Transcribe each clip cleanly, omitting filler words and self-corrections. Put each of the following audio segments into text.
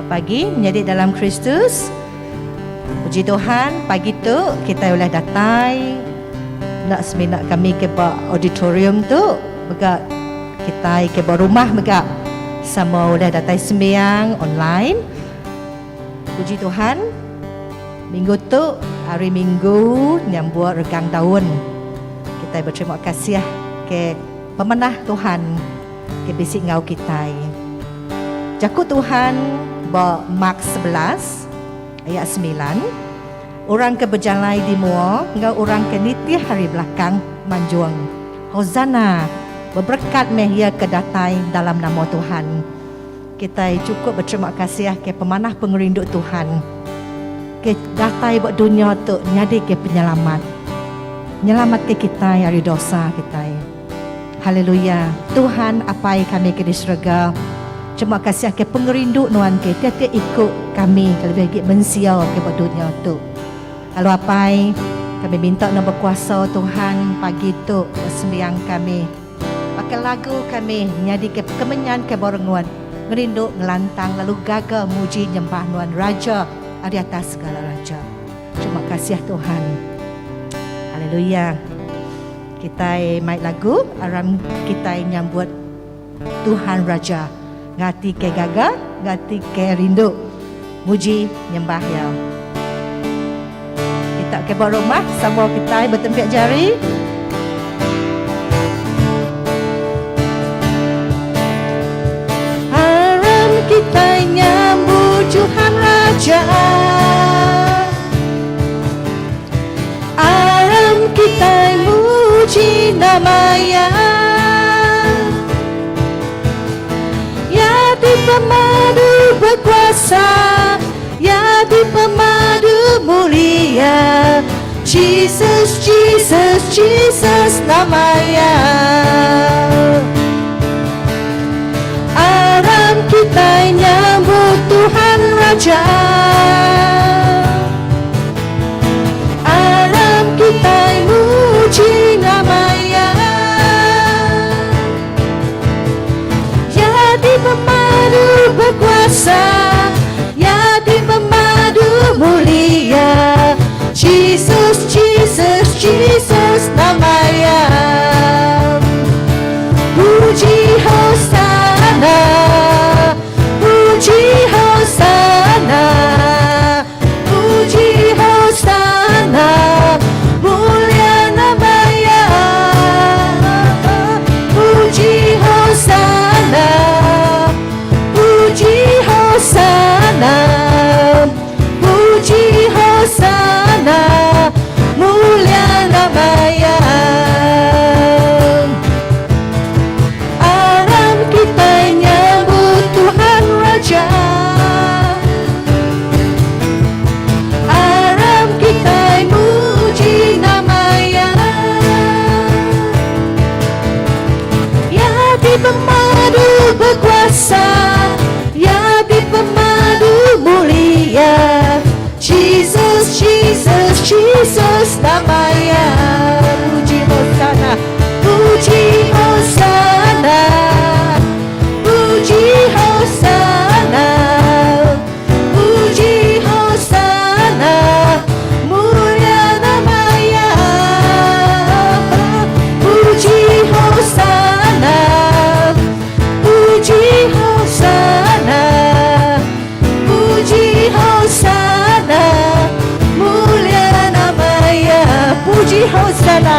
Selamat pagi menjadi dalam Kristus. Puji Tuhan, pagi tu kita boleh datang nak seminar kami ke auditorium tu, maka kita ke rumah maka sama boleh datang sembahyang online. Puji Tuhan, minggu tu hari Minggu nyambut regang tahun. Kita berterima kasih ke pemenah Tuhan ke bisik ngau kita. Jakut Tuhan Mark 11 ayat 9. Orang ke berjalan di mua, ngau orang ke niti hari belakang manjuang. Hosana, berberkat mehia kedatai dalam nama Tuhan. Kita cukup berterima kasih ke pemanah pengerinduk Tuhan. Ke datai buat dunia tu nyadi ke penyelamat. Nyelamat ke kita dari dosa kita. Haleluya. Tuhan apai kami ke di syurga. Terima kasih ke pengerinduk nuan ke tiap-tiap ikut kami kalau bagi mensiau ke buat dunia tu. Kalau apai kami minta nak berkuasa Tuhan pagi tu sembahyang kami. Pakai lagu kami nyadi ke kemenyan ke barenguan. Ngerinduk ngelantang lalu gagal muji nyembah nuan Raja di atas segala raja. Terima kasih Tuhan. Haleluya. Kita main lagu aram kita nyambut Tuhan Raja. Ngati ke gagal, ngati ke rindu. Muji nyembah ya. Kita ke bawah rumah sama kita bertempiak jari. Aram kita nyambut Tuhan Raja. Aram kita muji namanya. Ya di pemadu berkuasa, ya di pemadu mulia. Jesus, Jesus, Jesus namanya. Aram kita nyambut Tuhan Raja. Aram kita muji namanya. Ya di pemadu berkuasa, ya di pemadu mulia. Jesus, Jesus, Jesus namanya. Puji Hosana, puji Hosana, puji Hosana, mulia namanya. Puji Hosana, puji Hosana, puji Hosana, mulia namanya. Aram kita nyambut Tuhan Raja. Aram kita muji namanya. Ya di pemadu berkuasa, ya di pemadu mulia. Jesus, Jesus, Jesus namanya. Puji Hosana, puji Hosana, puji Hosana, puji Hosana, mulia namanya. Puji Hosana, puji Hosana, puji Hosana, mulia namanya. Puji Hosana,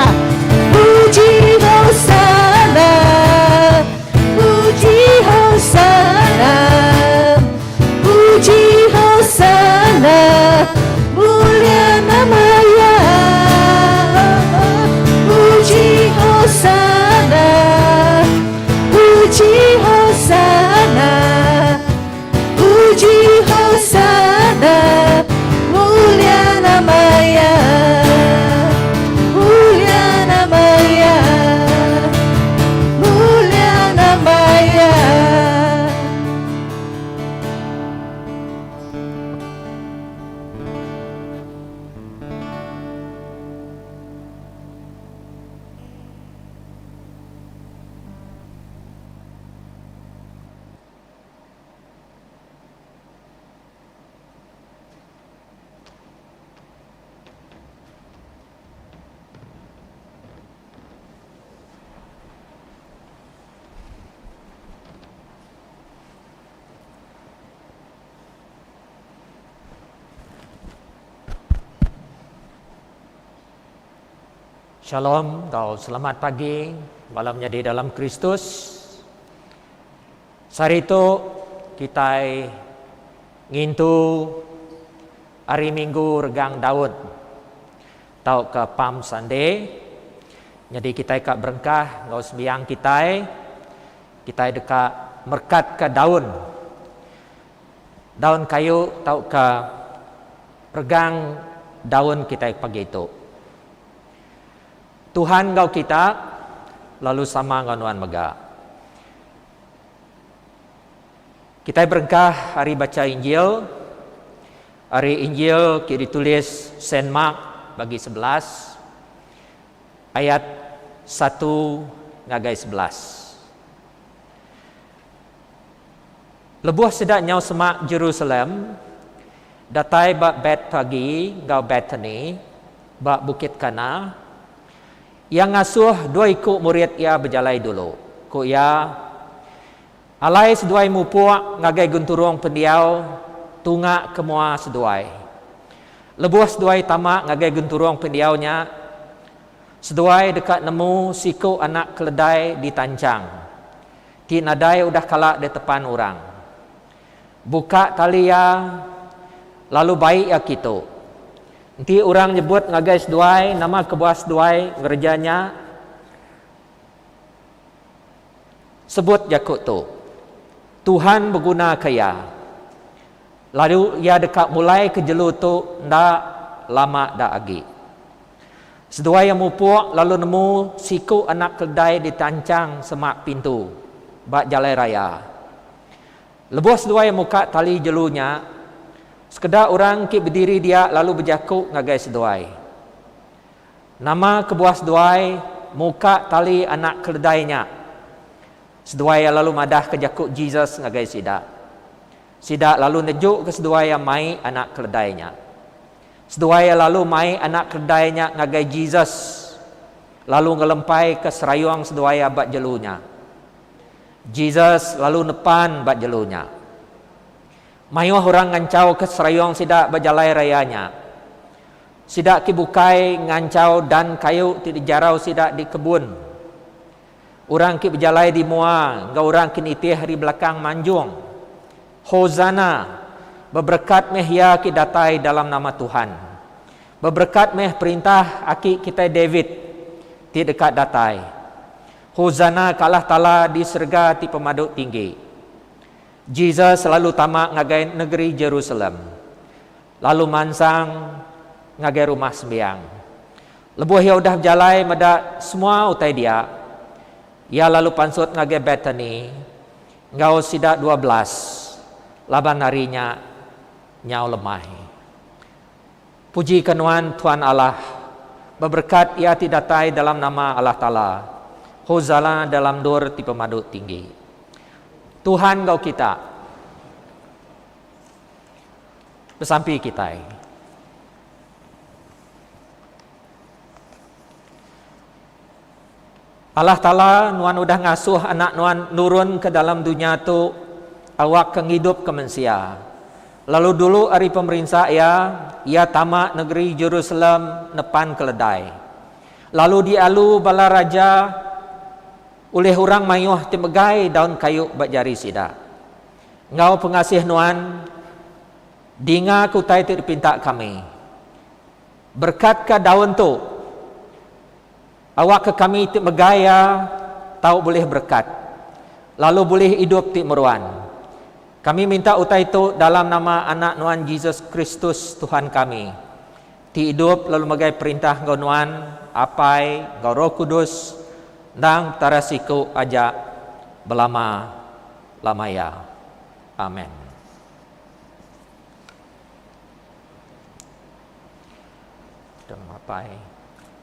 puji Hosana, puji Hosana, puji Hosana, mulia namanya. Puji Hosana, puji Hosana, puji Hosana, mulia namanya. Mulia Shalom, kau selamat pagi, malamnya di dalam Kristus. Hari itu kita ngintu hari Minggu regang Daud, tau ke Palm Sunday. Jadi kita ikat berengkah, ngau sembiang kita dekat merkat ke daun kayu, tau ke regang daun kita pagi itu. Tuhan kau kita lalu sama nganuan mega. Kita berengkah hari baca Injil. Hari Injil kita ditulis Saint Mark bagi 11 ayat 1 ngagai 11. Lebuh sedak nyau semak Jerusalem, datai bak bet pagi ngau Bethany, bak Bukit Kana. Yang ngasuh dua ikut murid ia berjalai dulu. Ku ia alai seduai mupuak ngagai gunturung pendiau tungak kemua seduai. Lebuh seduai tamak ngagai gunturung pendiaunya. Seduai dekat nemu siku anak keledai di tancang. Ti nadai udah kalak di depan orang. Buka tali ya lalu baik ya gitu. Nanti orang nyebut ngagai seduai, nama kebuah seduai ngerjanya sebut jakut tu. Tuhan berguna kaya. Lalu ia dekat mulai ke jelu tu ndak lama dak agi. Seduai yang mupuk lalu nemu siku anak keledai ditancang semak pintu bak jalai raya. Lebuh seduai yang muka tali jelunya. Sekedar orang ki berdiri dia lalu berjakuk ngagai seduai. Nama kebuah seduai muka tali anak keledainya. Seduai lalu madah ke jakuk Jesus ngagai sidak. Sidak lalu nejuk ke seduai yang mai anak keledainya. Seduai lalu mai anak keledainya ngagai Jesus. Lalu ngelempai ke serayuang seduai bak jelunya. Jesus lalu nepan bak jelunya. Mayuh orang ngancau ke serayong sidak berjalai rayanya. Sidak kibukai ngancau dan kayu ti dijarau sidak di kebun. Orang ki berjalai di mua, ngau orang kin itih hari belakang manjung. Hozana, berberkat meh ya ki datai dalam nama Tuhan. Berberkat meh perintah aki kita David ti dekat datai. Hozana kalah tala di serga ti pemaduk tinggi. Jesus selalu tamak ngagai negeri Jerusalem. Lalu mansang ngagai rumah sembiang. Lebuh ia udah berjalai mada semua utai dia. Ia lalu pansut ngagai Bethany. Ngau sidak 12. Laban harinya nyau lemah. Puji kenuan Tuhan Allah. Berberkat ia tidatai dalam nama Allah Ta'ala. Hozana dalam dur ti pemaduk tinggi. Tuhan kau kita bersampi kita. Allah Ta'ala nuan udah ngasuh anak nuan nurun ke dalam dunia tu awak kengidup ke manusia. Lalu dulu hari pemerintah ia tamak negeri Jerusalem nepan keledai. Lalu dialu bala raja oleh orang mayuh temegai daun kayu bak jari sida. Ngau pengasih nuan, dinga kutai ti dipinta kami. Berkat ke daun tu, awak ke kami temegai tahu boleh berkat. Lalu boleh hidup ti meruan. Kami minta utai itu dalam nama anak nuan Jesus Kristus Tuhan kami. Ti hidup lalu megai perintah ngau nuan, apai, ngau Roh Kudus, dan tarasiku aja belama lamaya. Amin. Dan apai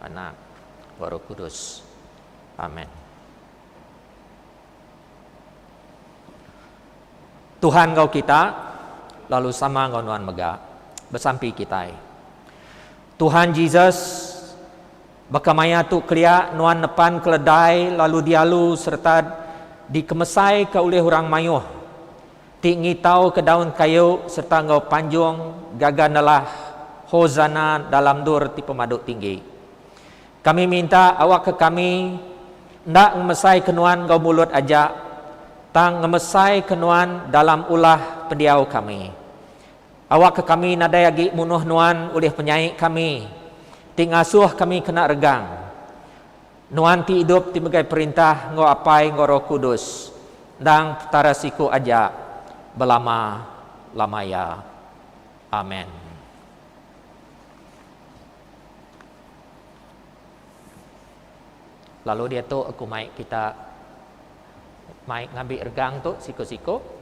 anak Roh Kudus. Amin. Tuhan kau kita lalu sama ngau nuan mega bersampi kita. Tuhan Jesus bakamaya tu kelia nuan nepan keledai lalu dialu serta dikemesai ke oleh orang mayuh. Tinggi tahu ke daun kayu serta ngau panjung gagan adalah hozana dalam dur ti pemaduk tinggi. Kami minta awak ke kami ndak ngemesai kenuan ngau mulut aja, tang ngemesai kenuan dalam ulah pendiau kami. Awak ke kami nadai agi munuh nuan oleh penyaik kami, ting asuh kami kena regang. Nuan ti hidup ti megai perintah ngau apai ngau Roh Kudus, dang tarasiku aja belama lamaya. Amen. Lalu dia tu aku mai kita mai ngambil regang tu siko-siko.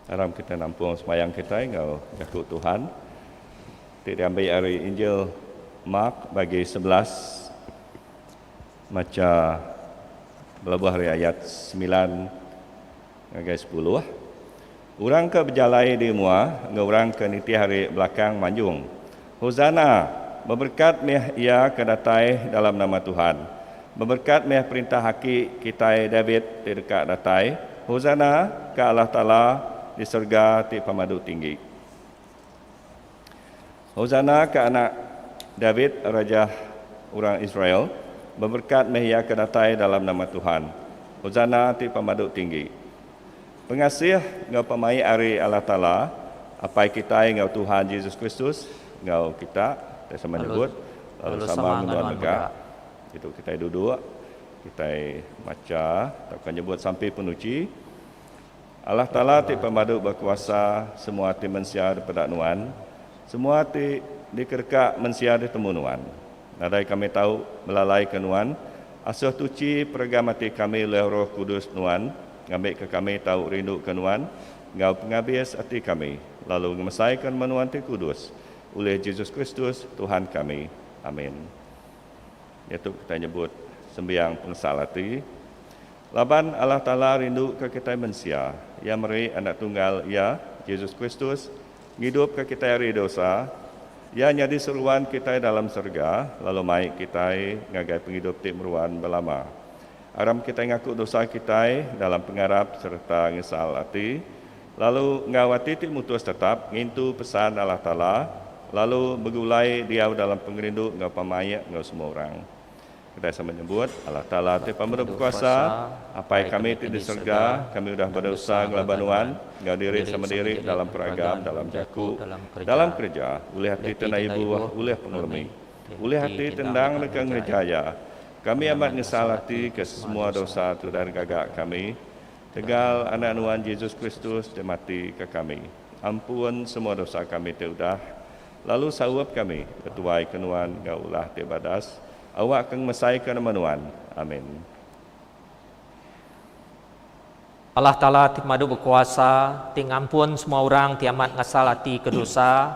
Haram kita nampung semayang kita ngau jakut Tuhan. Kita ambil hari Injil Mark bagi 11 maca belabuh hari ayat 9 hingga 10. Urang ke berjalai di mua, ngurang ke niti hari belakang manjung. Hosana, berberkat meh ia kedatai dalam nama Tuhan. Berberkat meh perintah haki kita David di dekat datai. Hosana ke Allah Ta'ala di surga ti pemadu tinggi. Hosana ke anak David, raja orang Israel. Berberkat meh ia kedatai dalam nama Tuhan. Hosana ti pemadu tinggi. Pengasih ngau pemai ari Allah Ta'ala, apa kita ngau Tuhan Yesus Kristus, ngau kita sama nyebut, lalu sama menguat megah. Itu kita duduk, kita baca, takkan nyebut sampai penuci. Allah Ta'ala ti pemadu berkuasa semua ti mensia daripada nuan, semua ti dikerkak mensia di temunuan. Nadai kami tahu melalai kenuan, asuh tuci pergamati kami oleh Roh Kudus nuan, ngambil ke kami tahu rindu kenuan, ngau pengabis hati kami, lalu ngemesaikan menuan ti kudus, oleh Yesus Kristus Tuhan kami. Amin. Itu kita nyebut sembiang pengsalati. Laban Allah Ta'ala rindu ke kita mensia, ia meri anak tunggal ia, Yesus Kristus, hidup ke kita hari dosa, ia nyadi seruan kita dalam surga, lalu mai kita ngagai penghidup ti meruan belama. Aram kita ngaku dosa kita dalam pengarap serta ngesal hati, lalu ngawati ti mutus tetap ngintu pesan Allah Ta'ala, lalu begulai dia dalam pengerindu ngau pamaya ngau semua orang. Kita sama menyebut Allah Ta'ala ti pemberi berkuasa, apa yang kami ti di surga, kami sudah berdosa ngelabanuan, ngau diri sama diri dalam peragam, dalam jaku, dalam kerja, oleh hati tenai buah, oleh pengelumi, oleh hati tendang nekang ngejaya. Kami amat ngesal hati ke semua dosa tu dan gagak kami. Tegal anak nuan Yesus Kristus dia mati ke kami. Ampun semua dosa kami teudah. Lalu sawap kami ketuai kenuan gaulah ti badas. Awak keng mesai ke menuan. Amin. Allah Ta'ala ti madu berkuasa, ti ngampun semua orang ti amat ngasal hati ke dosa.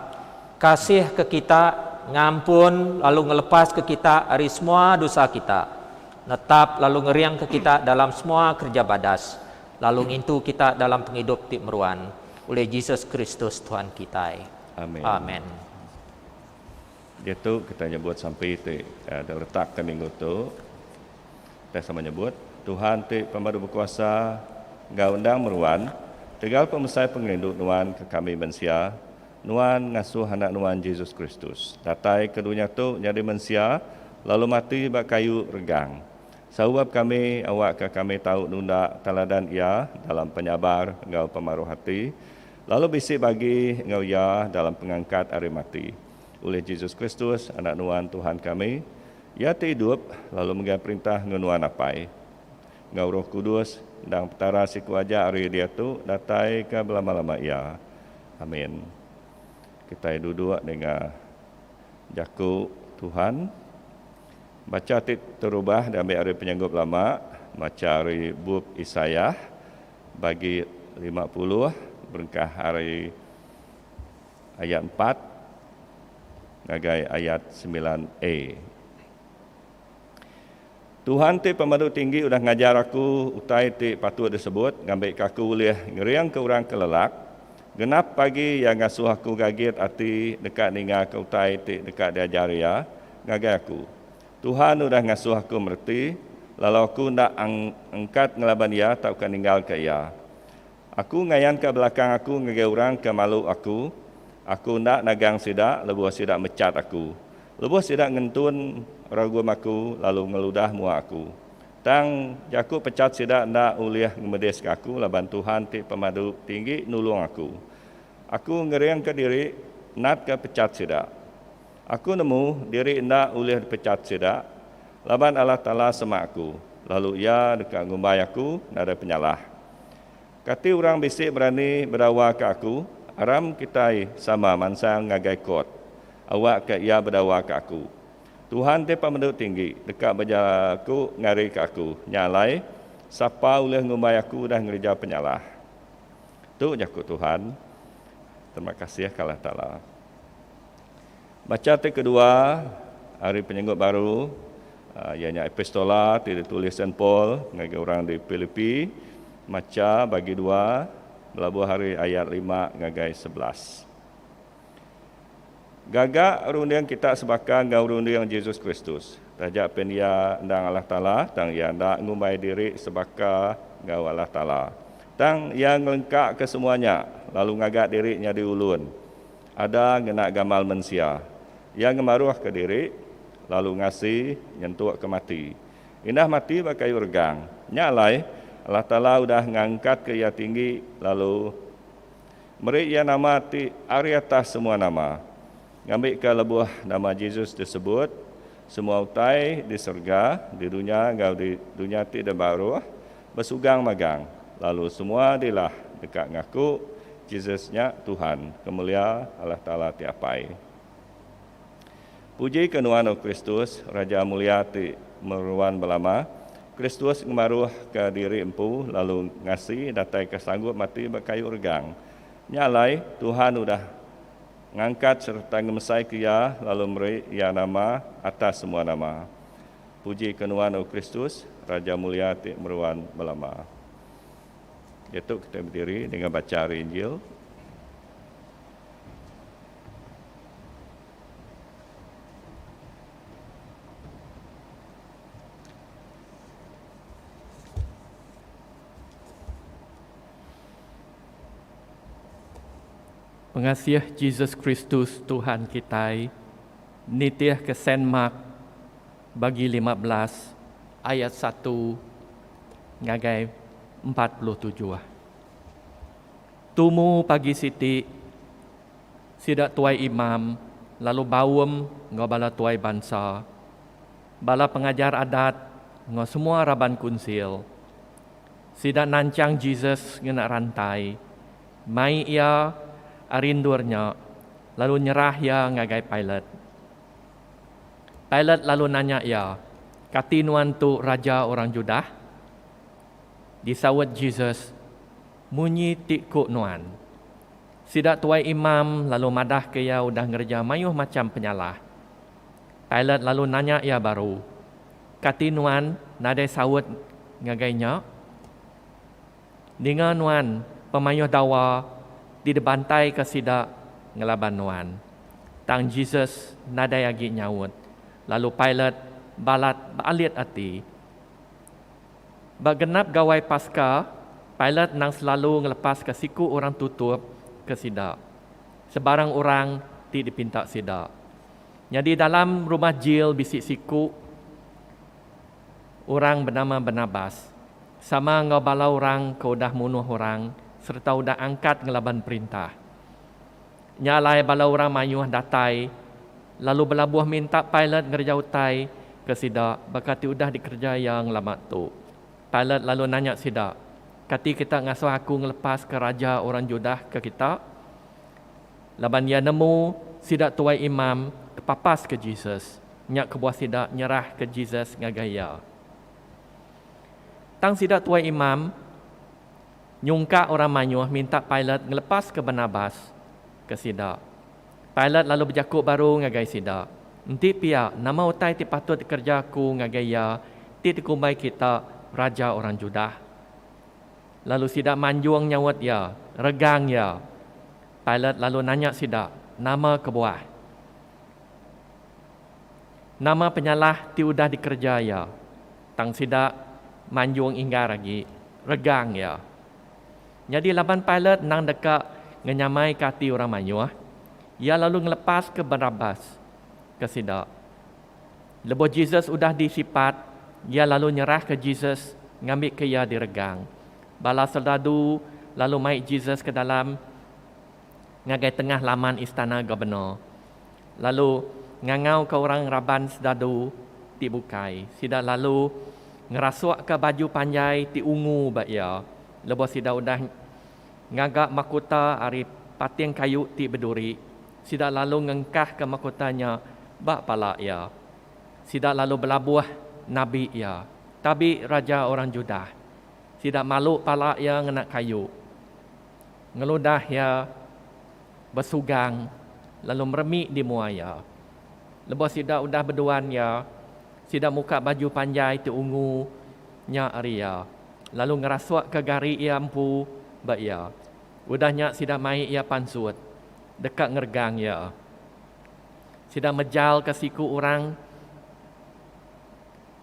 Kasih ke kita, ngampun lalu ngelepas ke kita dari semua dosa kita, netap lalu ngeriang ke kita dalam semua kerja badas, lalu ngintu kita dalam penghidup ti meruan oleh Yesus Kristus Tuhan kita. Amin. Amin. Dia tu kita nyebut sampai tu ada letak ke minggu tu. Kita sama nyebut Tuhan tu pemadu berkuasa ngau undang meruan tegal pemesai pengelinduk nuan ke kami mensia nuan ngasuh anak nuan Yesus Kristus. Datai ke dunia tu jadi mensia lalu mati bak kayu regang. Sebab kami awak ke kami tahu nunda teladan ia dalam penyabar ngau pemaruh hati lalu bisik bagi ngau ia dalam pengangkat hari mati. Oleh Yesus Kristus, anak nuan Tuhan kami, ia hidup lalu menggap perintah nuan apai. Ngau Roh Kudus, dan petara si kuaja hari dia tu, datai ke belama-lama ia. Amin. Kita duduk dengan jaku Tuhan. Baca terubah dan ambil hari penyanggup lama, baca hari bub Isaiah, bagi 50, berkah hari ayat 4, ngagai ayat 9a. Tuhan ti pemadu tinggi udah ngajar aku utai ti patut disebut ngambil kaku boleh ngeriang ke orang kelelak genap pagi yang ngasuh aku gagit hati dekat ninga ke utai ti dekat diajar ya ngagai aku. Tuhan udah ngasuh aku merti lalu aku nak angkat ngelaban ia tak akan tinggal ke ia. Aku ngayan ke belakang aku ngagai orang ke malu aku. Aku nak nagang sidak, lebuh sidak mecat aku. Lebuh sidak ngentun ragum aku, lalu ngeludah mua aku. Tang jaku pecat sidak nak uliah ngemedis ke aku, laban Tuhan ti pemadu tinggi nulung aku. Aku ngeriang ke diri, nak ke pecat sidak. Aku nemu diri nak uliah pecat sidak, laban Allah Ta'ala semak aku. Lalu ia dekat ngumbai aku, nak ada penyalah. Kati orang bisik berani berdawa ke aku, aram kita sama mansang ngagai kot. Awak ke ia berdawa ke aku. Tuhan te pemadu tinggi dekat baja aku ngari ke aku. Nyalai siapa oleh ngumbai aku dah ngerja penyalah. Tu jaku Tuhan. Terima kasih Allah Ta'ala. Baca te kedua hari penyenggut baru ianya epistola ditulis Saint Paul ngagai orang di Filipi. Maca bagi 2 Melabuh hari ayat 5 ngagai 11. Gagak rundiang kita sebakang ngau rundiang Yesus Kristus. Tajak pendia ndang Allah Ta'ala, tang ia ndak ngumbai diri sebaka ngau Allah Ta'ala. Tang ia ngelengkak ke semuanya, lalu ngagak dirinya di ulun. Ada ngenak gamal mensia. Ia ngemaruah ke diri, lalu ngasih nyentuh ke mati. Indah mati bakai urgang. Nyalai Allah Ta'ala udah ngangkat ke ia tinggi, lalu beri ia nama ti ari atas semua nama. Ngambil ke lebuh nama Yesus disebut, semua utai di surga, di dunia, ngau di dunia ti dan baru, bersugang magang. Lalu semua dilah dekat ngaku, Yesusnya Tuhan, kemulia Allah Ta'ala tiapai. Puji kenuan Kristus, Raja mulia ti meruan belama, Kristus ngemaruh ke diri empu, lalu ngasih datai kesanggup mati berkayu regang. Nyalai Tuhan udah ngangkat serta ngemesai ke ia, lalu beri ia nama atas semua nama. Puji kenuan Kristus, Raja mulia ti meruan belama. Itu kita berdiri dengan baca hari Injil. Pengasih Yesus Kristus Tuhan kita, nitiah ke Saint Mark bagi 15 ayat 1 ngagai 47. Tumu pagi siti sidak tuai imam lalu bawem ngau bala tuai bangsa, bala pengajar adat ngau semua raban kunsil. Sidak nancang Jesus ngena rantai, mai ia arindurnya, lalu nyerah ia ngagai Pilate. Pilate lalu nanya ia, katinuan tu raja orang Judah? Disawat Jesus, munyi tikuk nuan. Sidak tuai imam lalu madah ke ia udah ngerja mayuh macam penyalah. Pilate lalu nanya ia baru, katinuan nadai sawat ngagainya? Dengan nuan pemayuh dawa di debantai ke sidak ngelaban nuan. Tang Jesus nadai agi nyawut. Lalu Pilate balat baalit ati. Bagenap gawai Paskah, Pilate nang selalu ngelepas ke siku orang tutup ke sida. Sebarang orang ti dipinta sida. Jadi dalam rumah jil bisik siku orang bernama Barnabas. Sama ngabala orang ke udah munuh orang serta udah angkat ngelaban perintah. Nyalai bala orang mayuh datai lalu belabuh minta Pilate ngerjau tai ke sida bakati udah dikerja yang lama tu. Pilate lalu nanya sida, kati kita ngasuh aku ngelepas ke raja orang Judah ke kita? Laban ia nemu sida tuai imam kepapas ke Jesus. Nyak kebuah sida nyerah ke Jesus ngagaya. Tang sida tuai imam nyungka orang mayuh minta Pilate ngelepas ke Barnabas ke sida. Pilate lalu berjakuk baru ngagai sida. Nanti pia nama utai ti patut kerja ku ngagaya ti dikumbai kita raja orang Judah. Lalu sida manjuang nyawat ya, regang ya. Pilate lalu nanya sida, nama kebuah. Nama penyalah ti udah dikerja ya. Tang sida manjuang inggar lagi, regang ya. Jadi laban Pilate nang dekat ngenyamai kati orang mayuh. Ia lalu ngelepas ke Barnabas ke sida. Lepas Jesus udah disipat, ia lalu nyerah ke Jesus, ngambil ke ia diregang. Bala serdadu lalu mai Jesus ke dalam ngagai tengah laman istana gubernur. Lalu ngangau ke orang raban serdadu ti bukai. Sida lalu ngerasuak ke baju panjai ti ungu bak ia. Lepas sida udah ngagak mahkota ari patiang kayu ti berduri. Sida lalu ngengkah ke mahkotanya bak pala ia. Sida lalu belabuh nabi ia. Tabi raja orang Judah. Sida malu pala ia ngenak kayu. Ngeludah ia bersugang lalu meremik di muaya. Lepas sida udah berduan ia. Sida muka baju panjai ti ungu nya aria. Lalu ngerasuak ke gari ia empu bak ia. Udahnya sida mai ia pansut. Dekat ngergang ya. Sida mejal ke siku orang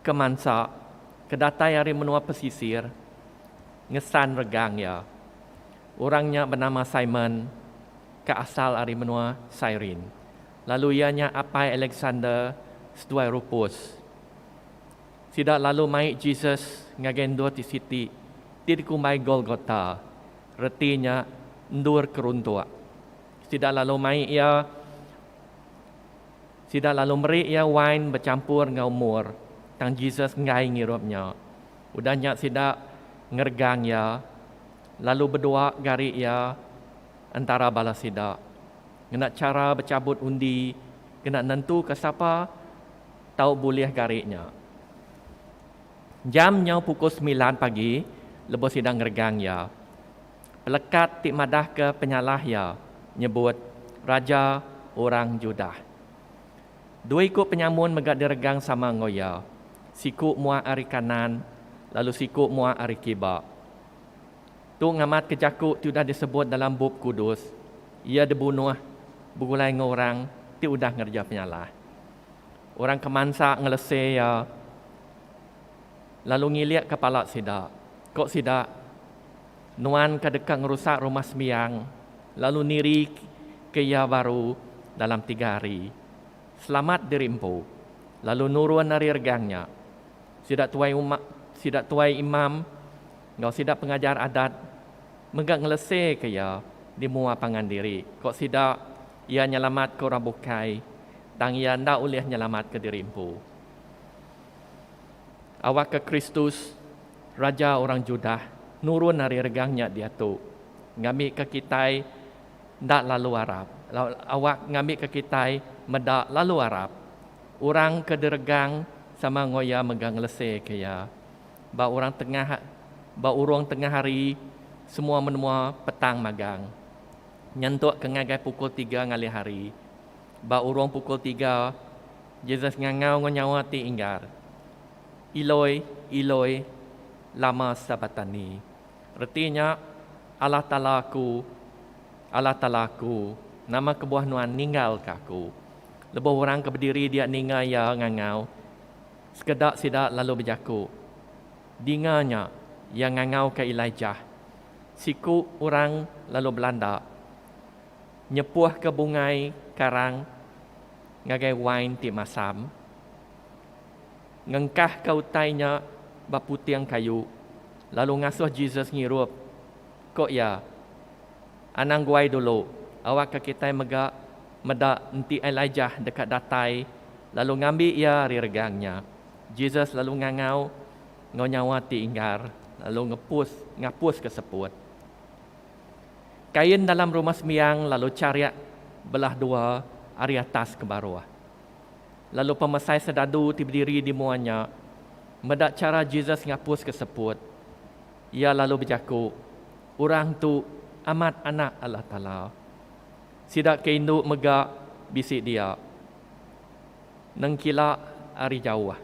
ke mansa, ke datai hari menua pesisir, ngesan regang ya. Orangnya bernama Simon, ke asal hari menua Cyrene. Lalu ianya apai Alexander setuai Rupus. Sida lalu mai Jesus ngagendo ti siti, ti dikumbai Golgotha. Retinya ndur keruntua. Sida lalu mai ia, sida lalu meri ia wine bercampur dengan umur. Tang Jesus ngai ngirupnya. Udahnya sida ngergang ya, lalu berdoa gari ia antara bala sida. Kena cara bercabut undi, kena nentu ke siapa tahu boleh garinya. Jamnya pukul 9 pagi, lepas sida ngergang ya. Pelekat tik madah ke penyalah ya. Nyebut raja orang Judah. Dua ikut penyamun megak diregang sama ngoya. Siku mua ari kanan, lalu siku mua ari kiba. Tu ngamat kejakuk tu dah disebut dalam bab kudus. Ia dibunuh begulai ngorang ti udah ngerja penyalah. Orang kemansa ngelese ya. Lalu ngiliak kepala sida. Kok sida nuan ke dekat ngerusak rumah sembiang. Lalu niri ke ia baru dalam 3 hari. Selamat dirimpu. Lalu nurun dari regangnya. Sidak tuai imam, ngau sidak pengajar adat, megak ngelese ke ia di mua pangan diri. Kok sidak ia nyelamat ke orang bukai, tang ia ndak ulih nyelamat ke dirimpu. Awak ke Kristus, Raja orang Judah, nurun dari regangnya dia tu. Ngambil ke kitai, ndak lalu Arab. Awak ngambil ke kitai, medak lalu Arab. Orang ke deregang sama ngoya megang lese ke ya. Ba orang tengah hari semua menua petang magang. Nyentuk ke ngagai pukul 3 ngali hari. Ba urang pukul 3 Jesus ngangau nyawa ti inggar. Eloi, Eloi, lama sabatani. Artinya Allah Ta'alaku nama kebuah nuan ninggal kaku. Lebih orang ke berdiri dia ninggal ya ngangau. Sekedak sidak lalu berjaku. Dinganya yang ngangau ke Elijah. Siku orang lalu belanda. Nyepuh ke bungai karang. Ngagai wine ti masam. Ngengkah ke utainya baputiang kayu. Lalu ngasuh Jesus ngirup. Kok ya? Anang guai dulu. Awak ke kita megak meda enti Elijah dekat datai. Lalu ngambil ia rirgangnya. Jesus lalu ngangau. Ngonyawa ti inggar. Lalu ngapus ke seput. Kain dalam rumah sembiang lalu cariak belah dua ari atas ke bawah. Lalu pemesai sedadu ti berdiri di muanya. Medak cara Jesus ngapus ke seput. Ia lalu berjaku. Orang tu amat anak Allah Ta'ala. Sidak ke induk megak bisik dia. Nengkila ari jauh.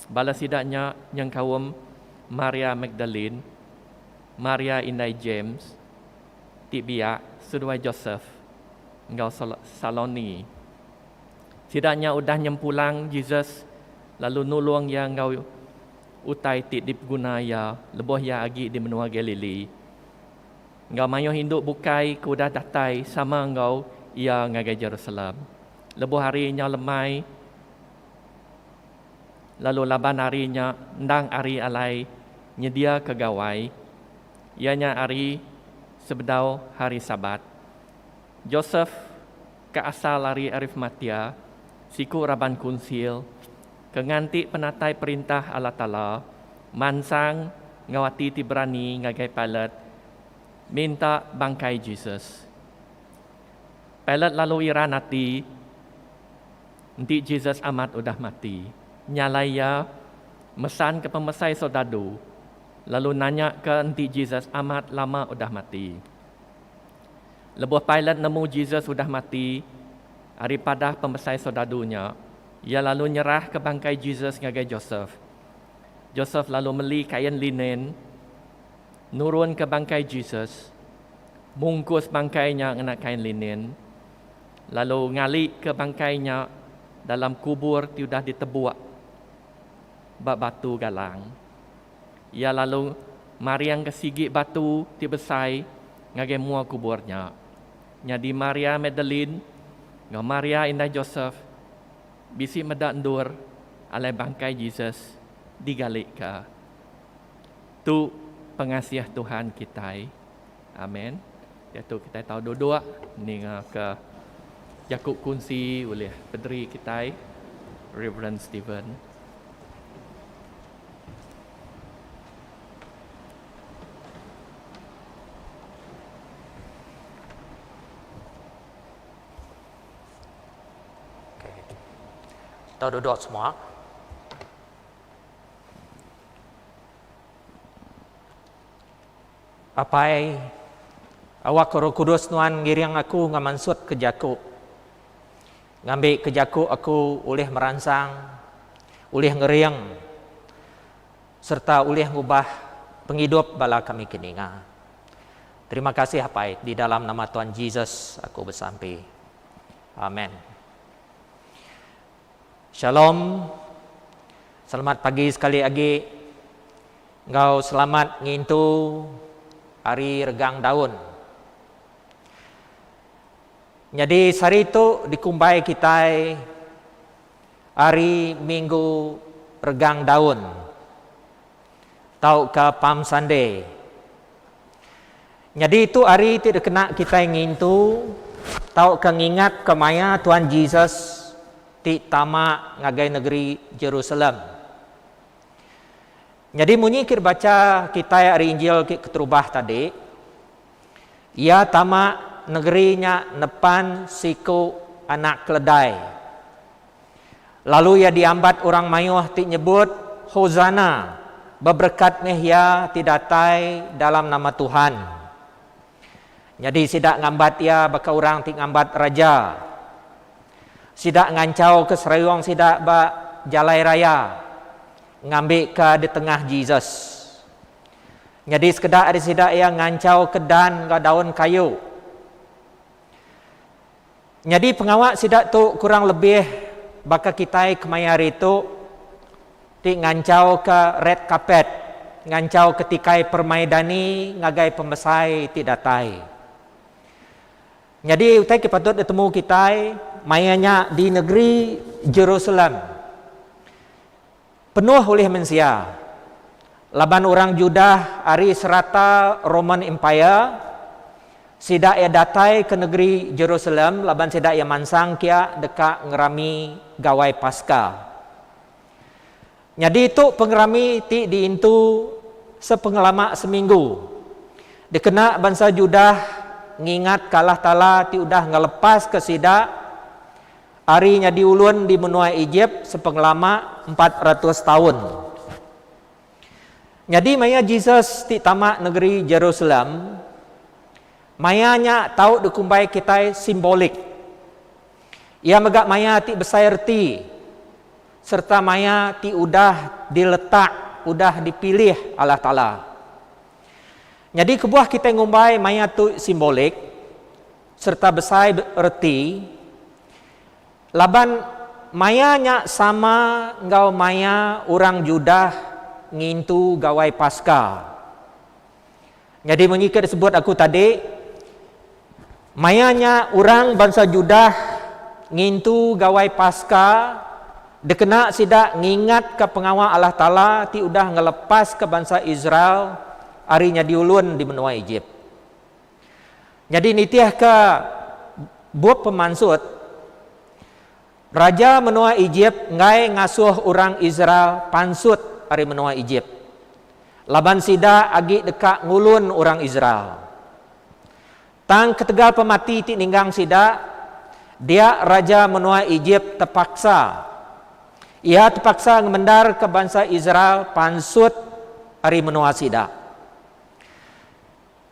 Bala sidaknya yang kawam Maria Magdalene, Maria Indai James, Tibia, Suduai Joseph, engkau Saloni. Sidaknya udah nyempulang Jesus, lalu nulung yang engkau utai tidip guna ya, leboh ya agi di menua Galilei. Engkau mayo hinduk bukai kuda datai sama engkau ia ngagai Jerusalem. Leboh harinya lemai, lalu laban harinya ndang hari alai nyedia kegawai. Ianya hari sebedau hari Sabat. Joseph ke asal hari Arimatia, siku raban kunsil, kenganti penatai perintah Allah Ta'ala, mansang ngawati ti berani ngagai Pilate, minta bangkai Jesus. Pilate lalu iranati, nanti Jesus amat udah mati. Nyalaya mesan ke pemesai sodadu, lalu nanya ke nanti Jesus amat lama udah mati. Lebuh Pilate nemu Jesus sudah mati, daripada pemesai sodadunya, ia lalu nyerah ke bangkai Jesus ngagai Joseph. Joseph lalu meli kain linen, nurun ke bangkai Jesus, mungkus bangkainya dengan kain linen, lalu ngali ke bangkainya dalam kubur sudah ditebuak batu galang. Ia lalu mariang ke sigi batu ti besai ngagai mua kuburnya. Nyadi Maria Magdalene, ngau Maria Indah Joseph, bisi medak ndur alai bangkai Jesus digalik ke. Tu pengasiah Tuhan kita. Amin. Iaitu kita tahu dua-dua ni ke Yakub kunci oleh pederi kita, Reverend Stephen. Kita duduk semua. Apai awak Roh Kudus nuan ngiring aku ngamansut ke Jakub. Ngambil ke Jakub aku ulih merangsang, ulih ngeriang, serta ulih ngubah penghidup bala kami keninga. Terima kasih apai, di dalam nama Tuhan Yesus aku bersampai. Amin. Shalom. Selamat pagi sekali lagi. Engkau selamat ngintu hari regang daun. Jadi hari itu dikumbai kita hari Minggu regang daun. Tau ke Palm Sunday. Jadi itu hari tidak kena kita ngintu. Tau ke ngingat kemaya Tuhan Yesus ti tama ngagai negeri Jerusalem. Jadi munyikir baca kita hari Injil keterubah tadi. Ia tama negerinya nepan siku anak keledai. Lalu ia diambat orang mayuh ti nyebut Hosana, berberkat mehya ti datai dalam nama Tuhan. Jadi sidak ngambat ia baka orang ti ngambat raja. Sidak ngancau ke serayong sidak ba jalai raya. Ngambil ke di tengah Jesus. Jadi sekedar ada sidak yang ngancau ke dan ke daun kayu. Jadi pengawak sidak tu kurang lebih baka kita kemayar itu ti ngancau ke red carpet, ngancau ketika permaidani ngagai pembesai ti datai. Jadi utai patut ketemu kita mayanya di negeri Jerusalem penuh oleh manusia. Laban orang Judah ari serata Roman Empire sidak ia datai ke negeri Jerusalem, laban sidak ia mansang kia dekat ngerami gawai Paskah. Jadi itu pengerami ti diintu sepengalamak seminggu. Dikena bangsa Judah ngingat kalah tala ti udah ngelepas ke sidak arinya diulun di benua Egypt sepenglama 400 tahun. Jadi maya Jesus ti tamak negeri Jerusalem, mayanya tahu dikumpai kita simbolik. Ia megak maya ti besar ti serta maya ti udah diletak, udah dipilih Allah Ta'ala. Jadi kebuah kita ngumbai maya tu simbolik serta besar erti. Laban mayanya sama ngau maya orang Judah ngintu gawai Paskah. Jadi mengikut disebut aku tadi, mayanya orang bangsa Judah ngintu gawai Paskah dekena sidak ngingat ke pengawal Allah Ta'ala ti udah ngelepas ke bangsa Israel arinya diulun di benua Egypt. Jadi nitiah ke buat pemansut raja menua Egypt ngai ngasuh orang Israel pansut ari menua Egypt. Laban sida agi dekat ngulun orang Israel. Tang ketegal pemati ti ninggang sida, dia raja menua Egypt terpaksa. Ia terpaksa ngemendar ke bangsa Israel pansut ari menua sida.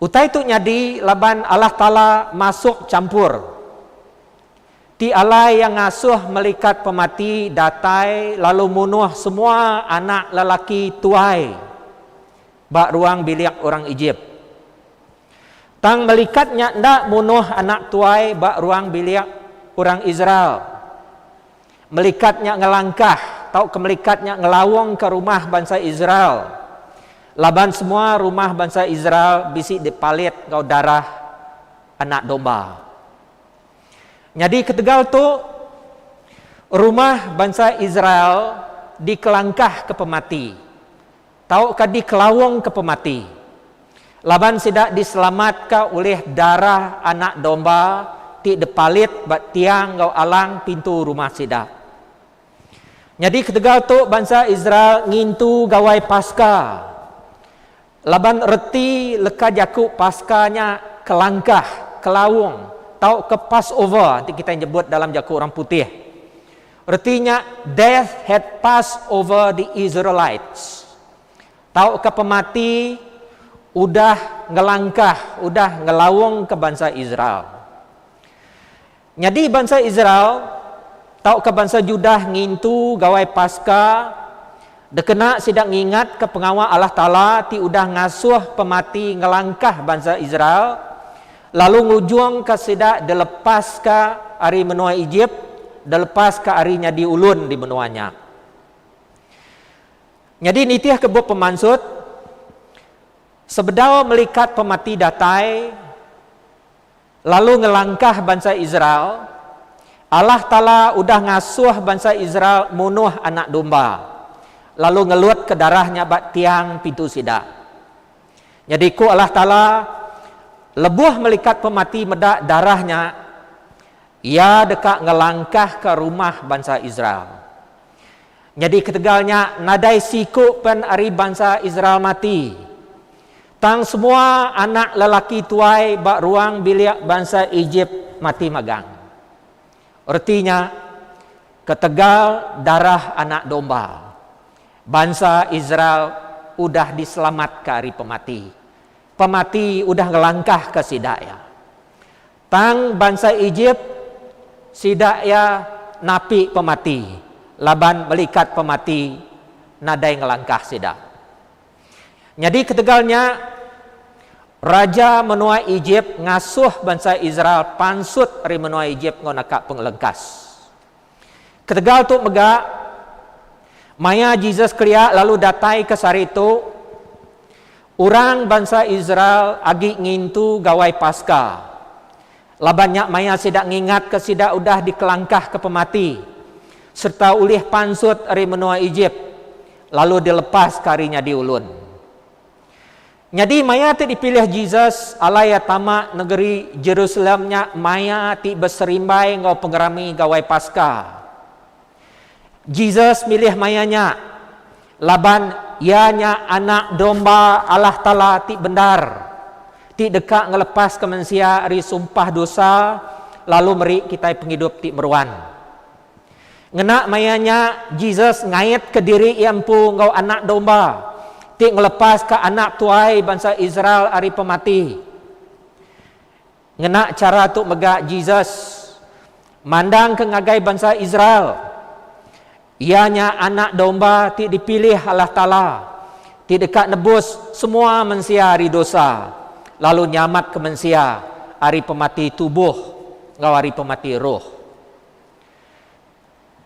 Utai tu nyadi laban Allah Ta'ala masuk campur. Ti Allah yang ngasuh melikat pemati datai lalu munuh semua anak lelaki tuai bak ruang bilik orang Egypt. Tang melikatnya ndak munuh anak tuai bak ruang bilik orang Israel. Melikatnya ngelangkah, tau kemelikatnya ngelawong ke rumah bangsa Israel. Laban semua rumah bangsa Israel bisi dipalit kau darah anak domba. Jadi ketegal tu rumah bangsa Israel dikelangkah ke pemati. Tahu ka dikelawong ke pemati. Laban sidak diselamatkan oleh darah anak domba ti dipalit bat tiang kau alang pintu rumah sidak. Jadi ketegal tu bangsa Israel ngintu gawai Paskah. Laban reti leka Yakub Paskahnya kelangkah, kelawung, tau ke Passover, nanti kita nyebut dalam Yakub orang putih. Artinya death had passed over the Israelites. Tau ke pemati udah ngelangkah, udah ngelawung ke bangsa Israel. Jadi bangsa Israel tau ke bangsa Judah ngintu gawai Paskah. Dekena sidak ngingat ke pengawal Allah Ta'ala ti udah ngasuh pemati ngelangkah bangsa Israel. Lalu ngujung ke sidak dilepas ke ari menua Egypt, dilepas ke arinya diulun di menuanya. Jadi nitiah kebuk pemansut sebedau melikat pemati datai lalu ngelangkah bangsa Israel. Allah Ta'ala udah ngasuh bangsa Israel munuh anak domba. Lalu ngeluat ke darahnya bak tiang pintu sida. Jadi ku Allah Ta'ala lebuh melikat pemati medak darahnya, ia dekat ngelangkah ke rumah bangsa Israel. Jadi ketegalnya nadai siku pen ari bangsa Israel mati. Tang semua anak lelaki tuai bak ruang bilik bangsa Egypt mati magang. Artinya ketegal darah anak domba. Bangsa Israel udah diselamat ke hari pemati. Pemati udah ngelangkah ke sidaya. Tang bangsa Egypt sidaya napi pemati. Laban melikat pemati nadai ngelangkah sidak. Jadi ketegalnya Raja menua Egypt ngasuh bangsa Israel pansut ri menua Egypt ngonaka pengelengkas. Ketegal tu mega maya Jesus kriya lalu datai ke saritu orang bangsa Israel agi ngintu gawai Paskah. Labannya maya sidak ngingat ke sidak udah dikelangkah ke pemati serta ulih pansut ri menua Egypt lalu dilepas karinya di ulun. Jadi maya ti dipilih Jesus alaya tamak negeri Jerusalemnya maya ti berserimbai ngau pengerami gawai Paskah. Jesus milih mayanya laban ianya anak domba Allah Ta'ala ti benar ti dekak ngelepas ke manusia ri sumpah dosa lalu meri kita penghidup ti meruan. Ngena mayanya Jesus ngait ke diri iampu ngau anak domba ti ngelepas ke anak tuai bangsa Israel ari pemati. Ngena cara tu mega Jesus mandang ke ngagai bangsa Israel. Ianya anak domba ti dipilih Allah Ta'ala ti dekat nebus semua manusia ari dosa lalu nyamat ke manusia ari pemati tubuh ngau ari pemati roh.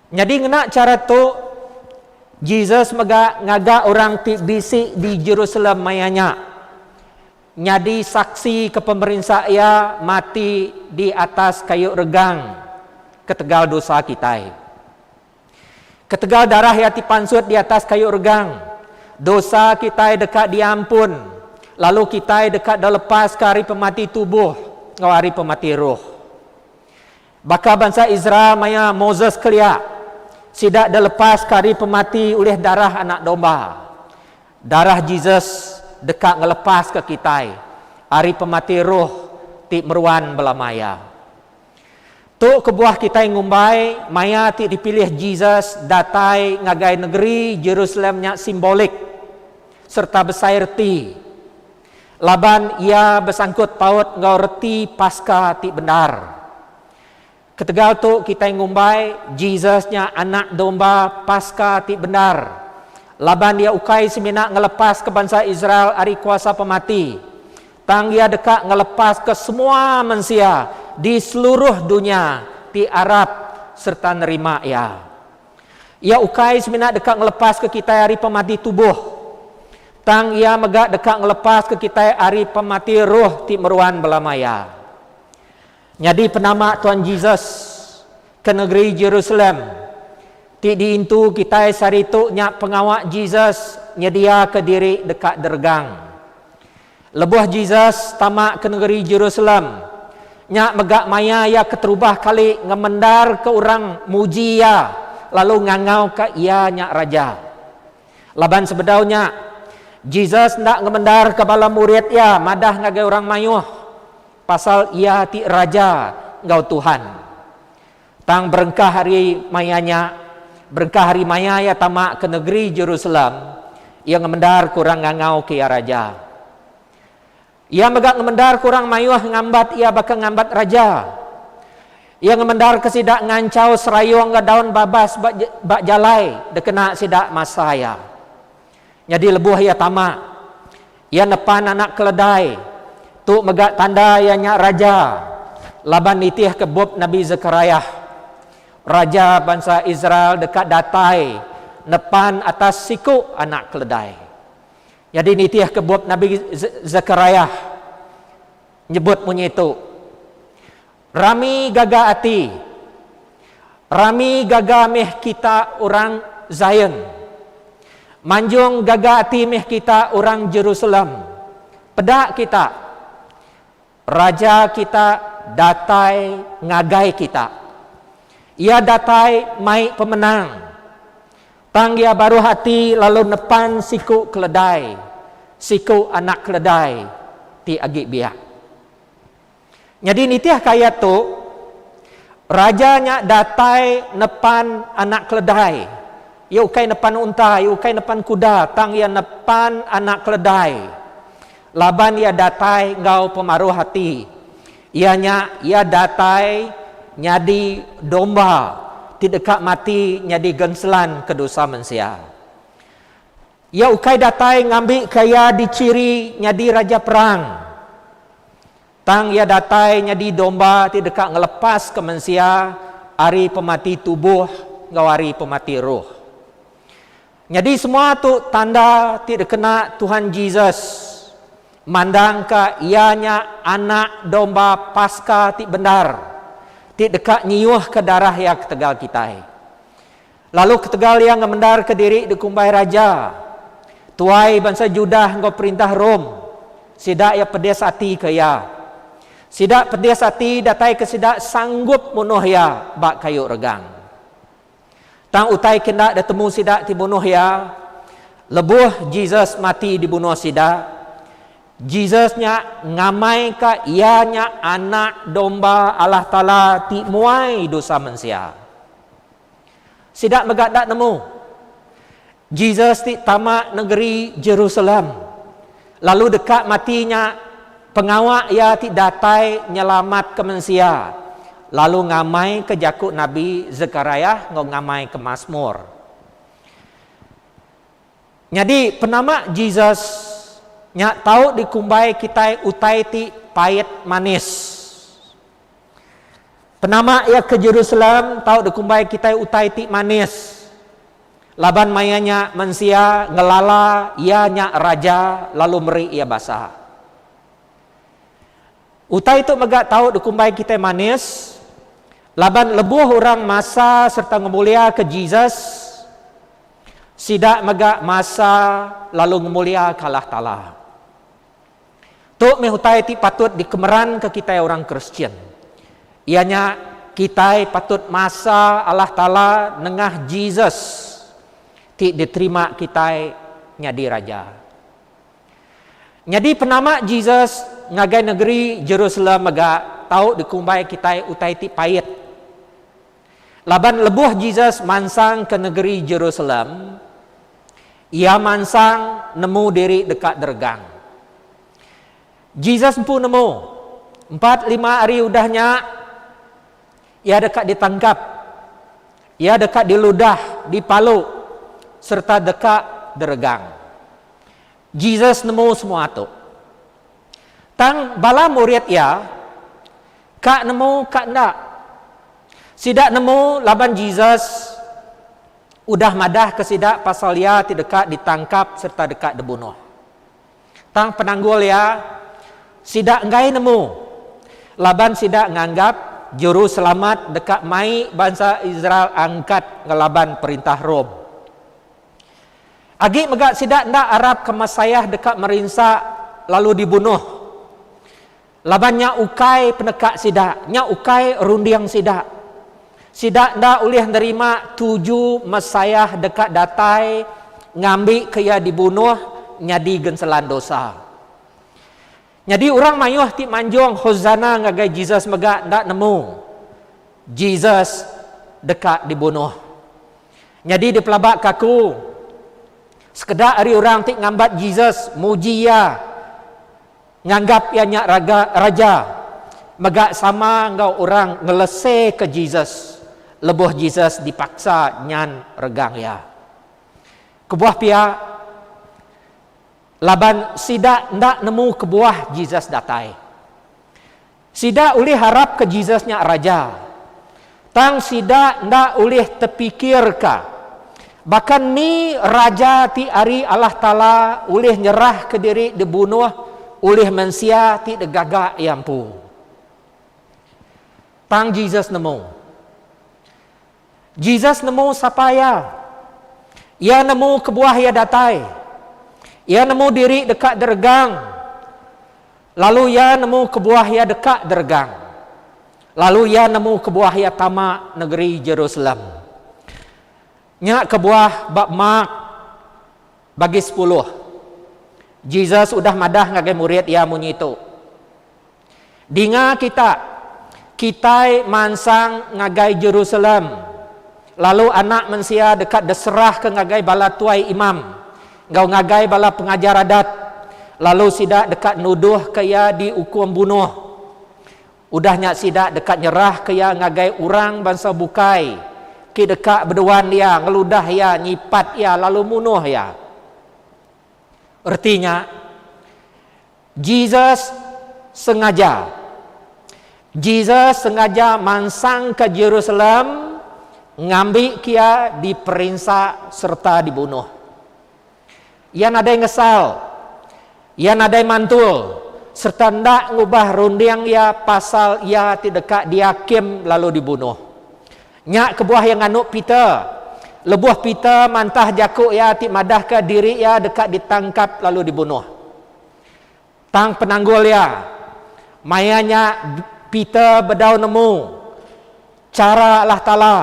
Jadi ngena cara tu Jesus mega ngaga orang ti bisi di Jerusalem mayanya nyadi saksi ke pemerintah ia mati di atas kayu regang ketegal dosa kita. Ketegal darah yati pansut di atas kayu regang. Dosa kita dekat diampun. Lalu kita dekat dah lepas ke hari pemati tubuh. Ngau hari pemati roh. Baka bangsa Israel maya Moses kelia. Sidak dah lepas ke hari pemati oleh darah anak domba. Darah Jesus dekat ngelepas ke kita. Hari pemati roh ti meruan belamaya. Tu kebuah kita yang ngumbai maya ti dipilih Jesus datai ngagai negeri Jerusalemnya simbolik serta besar reti. Laban ia bersangkut paut ngau reti Paskah ti benar. Ketegal tu kita yang ngumbai Jesusnya anak domba Paskah ti benar. Laban dia ukai semina ngelepas ke bangsa Israel ari kuasa pemati. Tang ia dekat ngelepas ke semua manusia di seluruh dunia di Arab serta nerima ia. Ia ukai semina dekat ngelepas ke kita hari pemati tubuh. Tang ia megak dekat ngelepas ke kita hari pemati roh ti meruan belamaya. Jadi penama Tuhan Jesus ke negeri Jerusalem. Ti diintu kita saritu nyak pengawak Jesus nyedia ke diri dekat dergang. Lebuh Jesus tamak ke negeri Jerusalem. Nyak megak maya ya keterubah kali ngemendar ke orang muji ya lalu ngangau ke ia nyak raja. Laban sebedaunya Jesus ndak ngemendar ke bala murid ya madah ngagai orang mayuh pasal ia ti raja ngau Tuhan. Tang berengkah hari mayanya berengkah hari maya ya tamak ke negeri Jerusalem ia ngemendar kurang ngangau ke ia raja. Ia megak ngemendar kurang mayuh ngambat ia bakal ngambat raja. Ia ngemendar ke sidak ngancau serayung ke daun babas bak jalai dekena sidak masaya. Jadi lebuh ia tamak. Ia nepan anak keledai. Tu megak tanda ia nyak raja. Laban nitih kebub Nabi Zakaria. Raja bangsa Israel dekat datai nepan atas siku anak keledai. Jadi nitih kebub Nabi Zakaria nyebut bunyi itu. Rami gaga ati. Rami gaga meh kita orang Zion. Manjung gaga ati meh kita orang Jerusalem. Pedak kita. Raja kita datai ngagai kita. Ia datai mai pemenang. Tang ia baru hati lalu nepan siku keledai. Siku anak keledai ti agi biak. Jadi nitiah kaya tu rajanya datai nepan anak keledai. Ia ukai nepan unta, ia ukai nepan kuda, tang ia nepan anak keledai. Laban ia datai ngau pemaruh hati. Ianya ia datai nyadi domba. Tidak mati nyadi genselan ke dosa manusia. Ia ukai datai ngambil kaya diciri nyadi raja perang. Tang ia datai nyadi domba ti dekat ngelepas ke manusia ari pemati tubuh ngawari pemati roh. Jadi semua tu tanda ti dekena Tuhan Yesus mandang ka ianya anak domba Paskah ti benar ti dekat nyiuh ke darah ya ketegal kita. Lalu ketegal yang ngemendar ke diri dikumbai raja. Tuai bangsa Judah ngau perintah Rom. Sidak ya pedes hati ke ya. Sidak pedes hati datai ke sidak sanggup bunuh ya bak kayu regang. Tang utai kena datemu sidak dibunuh ya. Lebuh Jesus mati dibunuh sidak. Jesusnya ngamai ka ianya anak domba Allah Ta'ala ti muai dosa manusia. Sidak megak dak nemu. Jesus ti tamak negeri Jerusalem. Lalu dekat matinya pengawak ya ti datai nyelamat ke manusia. Lalu ngamai ke jakut Nabi Zekaria ngamai ke Mazmur. Jadi penama Jesus nyak tahu dikumbai kita utai ti payet manis. Penama ya ke Jerusalem tahu dikumbai kita utai ti manis. Laban mayanya manusia ngelala ianya raja lalu meri ia basah. Utai itu megak tahu dikumbai kita manis. Laban lebuh orang masa serta ngemulia ke Jesus. Sidak megak masa lalu ngemulia ke Allah Ta'ala. Tuk mehutai ti patut dikemeran ke kita orang Kristian. Ianya kita patut masa Allah Ta'ala nengah Jesus. Ti diterima kita nyadi raja. Jadi penama Jesus ngagai negeri Jerusalem megak tahu dikumbai kita utai ti payet. Laban lebuh Jesus mansang ke negeri Jerusalem. Ia mansang nemu diri dekat dergang. Jesus pun nemu 4-5 hari udahnya ia dekat ditangkap. Ia dekat diludah, dipalu serta dekat dergang. Jesus nemu semua itu. Tang bala murid ya, kak nemu kak ndak. Sidak nemu laban Jesus udah madah ke sidak pasal ya ti dekat ditangkap serta dekat dibunuh. Tang penanggul ya, sidak ngai nemu. Laban sidak nganggap juru selamat dekat mai bangsa Israel angkat ngelaban perintah Rom. Agi megak sidak ndak Arab kemasayah dekat merinsa lalu dibunuh. Labannya ukai penekak sidak, nya ukai rundiang sidak. Sidak ndak ulih nerima 7 masayah dekat datai ngambil kaya dibunuh nyadi genselan dosa. Jadi orang mayuh ti manjong hozana ngagai Jesus megak ndak nemu. Jesus dekat dibunuh. Jadi dipelabak kaku. Sekedar hari orang tik ngambat Jesus muji ya. Nganggap ianya raja. Megak sama ngau orang ngelese ke Jesus. Lebuh Jesus dipaksa nyan regang ya. Kebuah pihak laban sidak ndak nemu kebuah Jesus datai. Sidak ulih harap ke Jesusnya raja. Tang sidak ndak ulih terpikir ka. Bahkan ni raja ti ari Allah Ta'ala ulih nyerah ke diri dibunuh ulih manusia ti degagak yampu. Tang Jesus nemu. Jesus nemu siapa ya? Ia nemu kebuah ya datai. Ia nemu diri dekat dergang. Lalu ia nemu kebuah ya dekat dergang. Lalu ia nemu kebuah ya tamak negeri Jerusalem. Nya kebuah bab mak bagi 10. Jesus udah madah ngagai murid ia munyi itu. Dinga kita mansang ngagai Jerusalem. Lalu anak manusia dekat deserah ke ngagai bala tuai imam. Ngau ngagai bala pengajar adat. Lalu sidak dekat nuduh kaya dihukum bunuh. Udahnya sidak dekat nyerah kaya ngagai orang bangsa bukai. Ki dekat berduan dia, ngeludah ya, nyipat ya, lalu munuh ya. Artinya, Jesus sengaja. Jesus sengaja mansang ke Jerusalem, ngambil kia diperinsak serta dibunuh. Ia nadai ngesal, ia nadai mantul, serta ndak ngubah rundiang ia pasal ia tidak dihakim lalu dibunuh. Nyak kebuah yang anuk Peter, lebuh Peter mantah jakuk ia ti madah ke diri ia dekat ditangkap lalu dibunuh. Tang penanggul ia, mayanya Peter bedau nemu cara Allah Ta'ala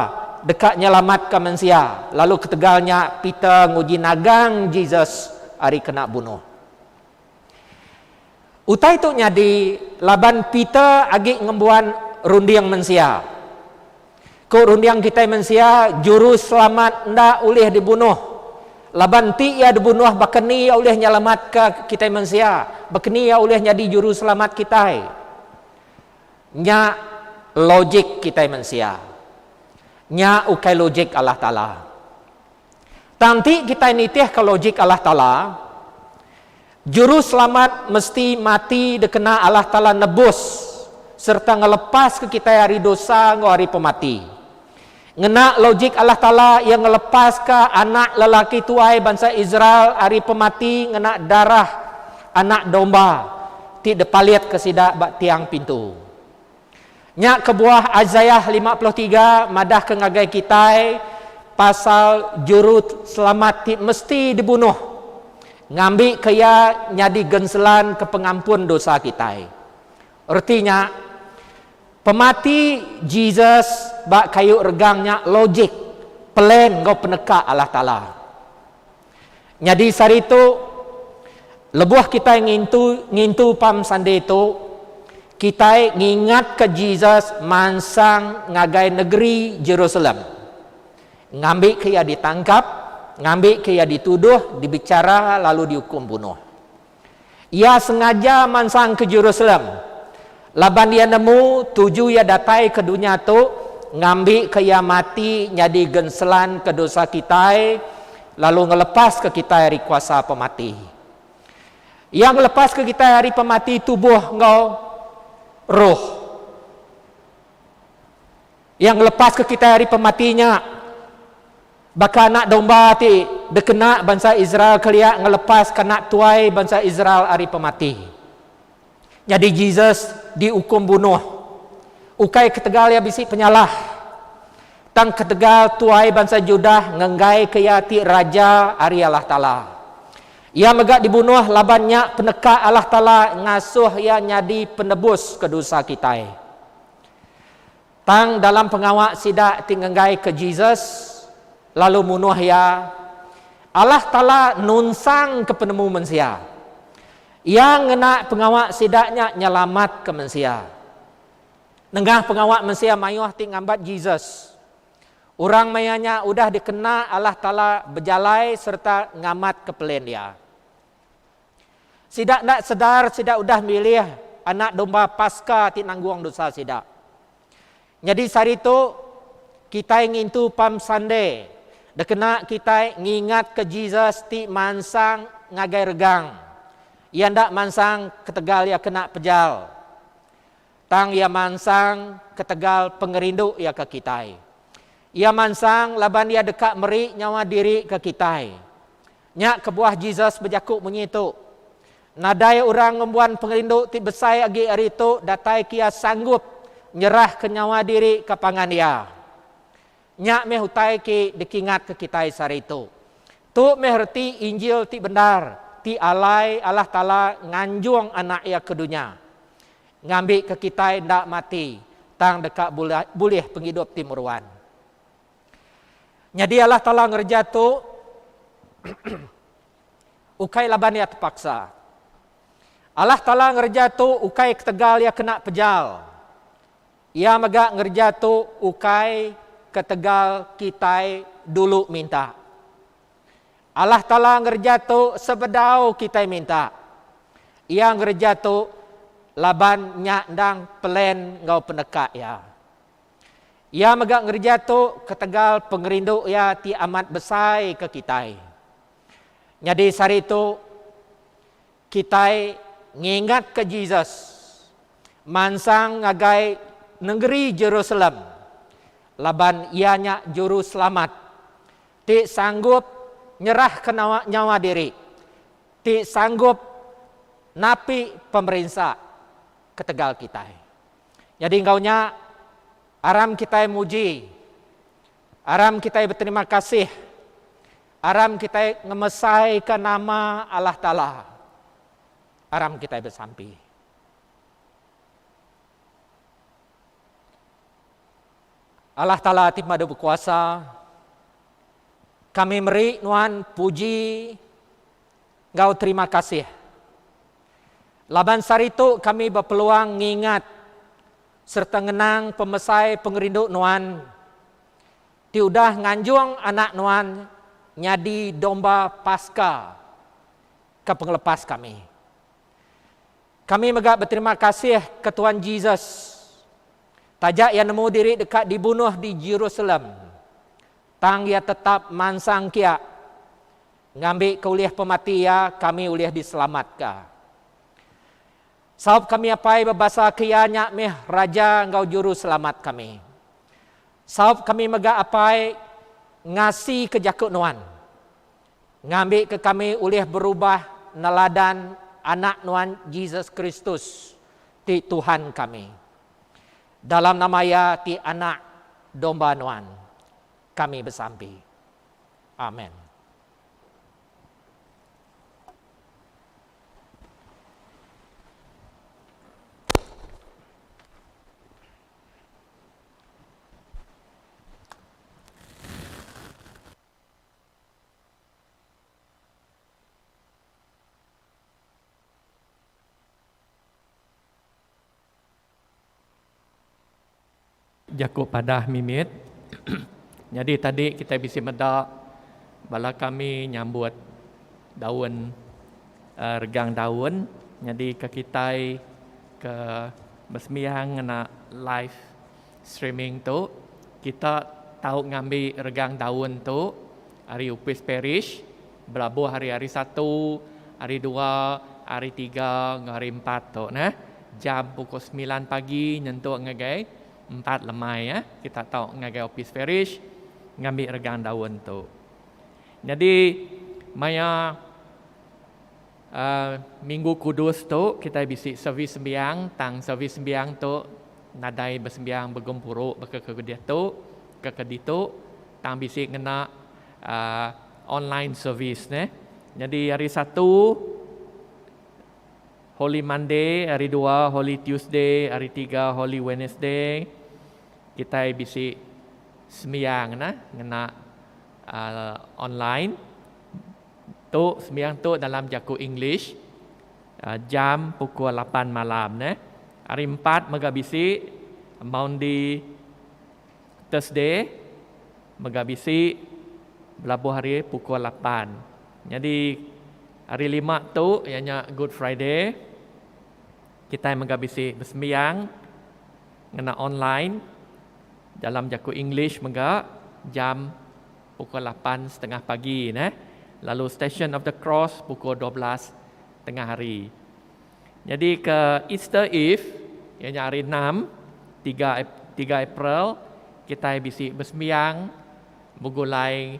dekat nyelamat ke manusia. Lalu ketegalnya Peter nguji nagang Jesus hari kena bunuh. Utai tu nyadi laban Peter agi ngembuan rundiang manusia. Ko rundiang kita manusia juru selamat ndak ulih dibunuh. Laban ti ia dibunuh bakeni ia ulih nyelamat ke kita manusia. Bakeni ia ulih nyadi juru selamat kita. Nya logik kita manusia. Nya ukai logik Allah Ta'ala. Tanti kita nitih ke logik Allah Ta'ala. Juru selamat mesti mati dekena Allah Ta'ala nebus. Serta ngelepas ke kita hari dosa hari pemati. Ngena logik Allah Ta'ala yang ngelepas ke anak lelaki tuai bangsa Israel hari pemati. Ngena darah anak domba. Ti depaliat ke sidak bak tiang pintu. Nyak kebuah Isaiah 53 madah ke ngagai kita pasal juru selamat ti mesti dibunuh. Ngambil kaya nyadi genselan ke pengampun dosa kita. Artinya pemati Jesus bak kayu regangnya logik plan ngau peneka Allah Ta'ala. Nyadi sari itu lebuh kita ngintu pam sande itu kita ngingat ke Jesus mansang ngagai negeri Jerusalem. Ngambil ke ia ditangkap, ngambil ke ia dituduh, dibicara lalu dihukum bunuh. Ia sengaja mansang ke Jerusalem. Laban dia nemu tuju ia datai ke dunia tu, ngambil ke ia mati nyadi genselan ke dosa kita, lalu ngelepas ke kita hari kuasa pemati. Yang ngelepas ke kita hari pemati tubuh ngau roh. Yang lepas ke kita hari pematinya. Baka anak domba ti dekena bangsa Israel kelia ngelepas kanak tuai bangsa Israel hari pemati. Jadi Jesus dihukum bunuh. Ukai ketegal ya bisi penyalah. Tang ketegal tuai bangsa Judah ngenggai keyati raja hari Allah Ta'ala. Ia megak dibunuh labannya peneka Allah Ta'ala ngasuh ia nyadi penebus ke dosa kita. Tang dalam pengawak sidak tingenggai ke Jesus lalu munuh ia. Allah Ta'ala nunsang ke penemu manusia. Ia ngena pengawak sidaknya nyelamat ke manusia. Nenggah pengawak manusia mayuh tingambat Jesus. Orang mayanya udah dikena Allah Ta'ala berjalai serta ngamat ke pelen dia. Sidak nak sedar, sidak udah milih anak domba pasca ti nangguang dosa sidak. Jadi sari itu kita ingin tu pam sande. Dekena kita ngingat ke Jesus ti mansang ngagai regang. Ia ndak mansang ketegal ya kena pejal. Tang ia mansang ketegal pengerindu ya ke kita. Ia mansang laban ia dekat meri nyawa diri ke kita. Nyak kebuah Jesus berjakuk menyitu. Nadai orang membuan pengerindu ti besai agi hari itu datai kia sanggup nyerah ke nyawa diri ke pangan dia. Nyak meh utai ki dikingat ke kita sari itu. Tu meh reti Injil ti benar, ti alai Allah Ta'ala nganjung anak ia ke dunia. Ngambil ke kita ndak mati, tang dekat boleh penghidup timuruan. Jadi Allah Ta'ala ngerja tu ukai laban ia terpaksa. Allah Ta'ala ngerja tu ukai ketegal ia kena pejal. Ia megak ngerja tu ukai ketegal kita dulu minta. Allah Ta'ala ngerja tu sebedau kita minta. Ia ngerja tu laban nyak ndang pelen ngau peneka ya. Ia megak ngerja tu ketegal pengerindu ya ti amat besai ke kita. Jadi sari itu kita ngingat ke Jesus. mansang ngagai negeri Jerusalem, laban ianya juru selamat, ti sanggup nyerah ke nyawa diri, ti sanggup napi pemerintah ke tegal kita. Jadi engkaunya aram kita muji, aram kita berterima kasih, aram kita ngemesai ke nama Allah Ta'ala, aram kita bersampi. Allah Ta'ala timada berkuasa, kami meri nuan puji, ngau terima kasih. Laban saritu kami berpeluang ngingat serta ngenang pemesai pengerindu nuan, tiudah nganjung anak nuan nyadi domba Paskah ke penglepas kami. Kami megak berterima kasih ke Tuhan Yesus, tajak yang nemu diri dekat dibunuh di Jerusalem, tang ia tetap mansang kia, ngambil ke uliah pemati ya, kami uliah diselamatkan. Sabab kami apai berbahasa kia nyak meh raja engkau juru selamat kami. Sabab kami megak apai ngasi ke jakuk nuan, ngambil ke kami uliah berubah neladan anak nuan Yesus Kristus ti Tuhan kami. Dalam nama ya ti anak domba nuan, kami bersampi. Amin. Jakub padah mimit. Jadi tadi kita bisa medak bala kami nyambut daun regang daun. Jadi ke kita ke besmiang na live streaming tu, kita tahu ngambil regang daun tu hari Upis Parish, belabuh hari-hari 1, hari 2, hari 3, hari 4 tu nah. Jam pukul 9 pagi nyentuh ngagai 4 lemai ya, kita tahu ngagai Upis Parish ngambil regang daun tu. Jadi maya Minggu Kudus tu kita bisi servis sembiang, tang servis sembiang tu nadai bersembiang bergempuruk berkekedia tu tu tang bisi kena online service ne. Jadi hari 1 Holy Monday, hari 2 Holy Tuesday, hari 3 Holy Wednesday kita bisi sembiang nah ngena online tu sembiang tu dalam jaku English jam pukul 8 malam ne. Hari 4 megabisi Monday Thursday megabisi belabuh hari pukul 8. Jadi hari 5 tu ianya Good Friday kita megabisi bersembiang ngena online dalam jaku English mega jam pukul 8.30 pagi ne. Lalu Station of the Cross pukul 12 tengah hari. Jadi ke Easter Eve ianya hari 6 3 April kita bisi bersembiang begulai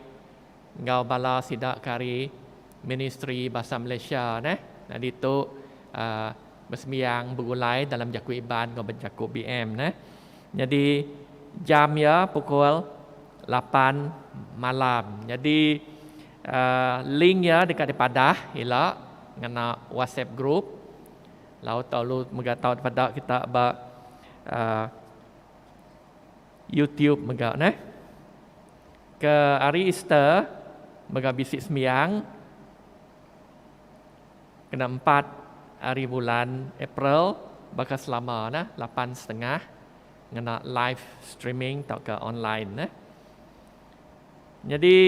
ngau bala sidak kari Ministry Bahasa Malaysia ne. Jadi tu bersembiang begulai dalam jaku Iban ngau berjaku BM ne. Jadi jam ya pukul 8 malam. Jadi link ya dekat di padah ialah ngena WhatsApp group. Lau tahu megatau pada kita ba YouTube mega ne. Ke hari Easter mega bisik sembiang kena 4 hari bulan April bakal selama nah 8.30 ngena live streaming atau ke online nah. Jadi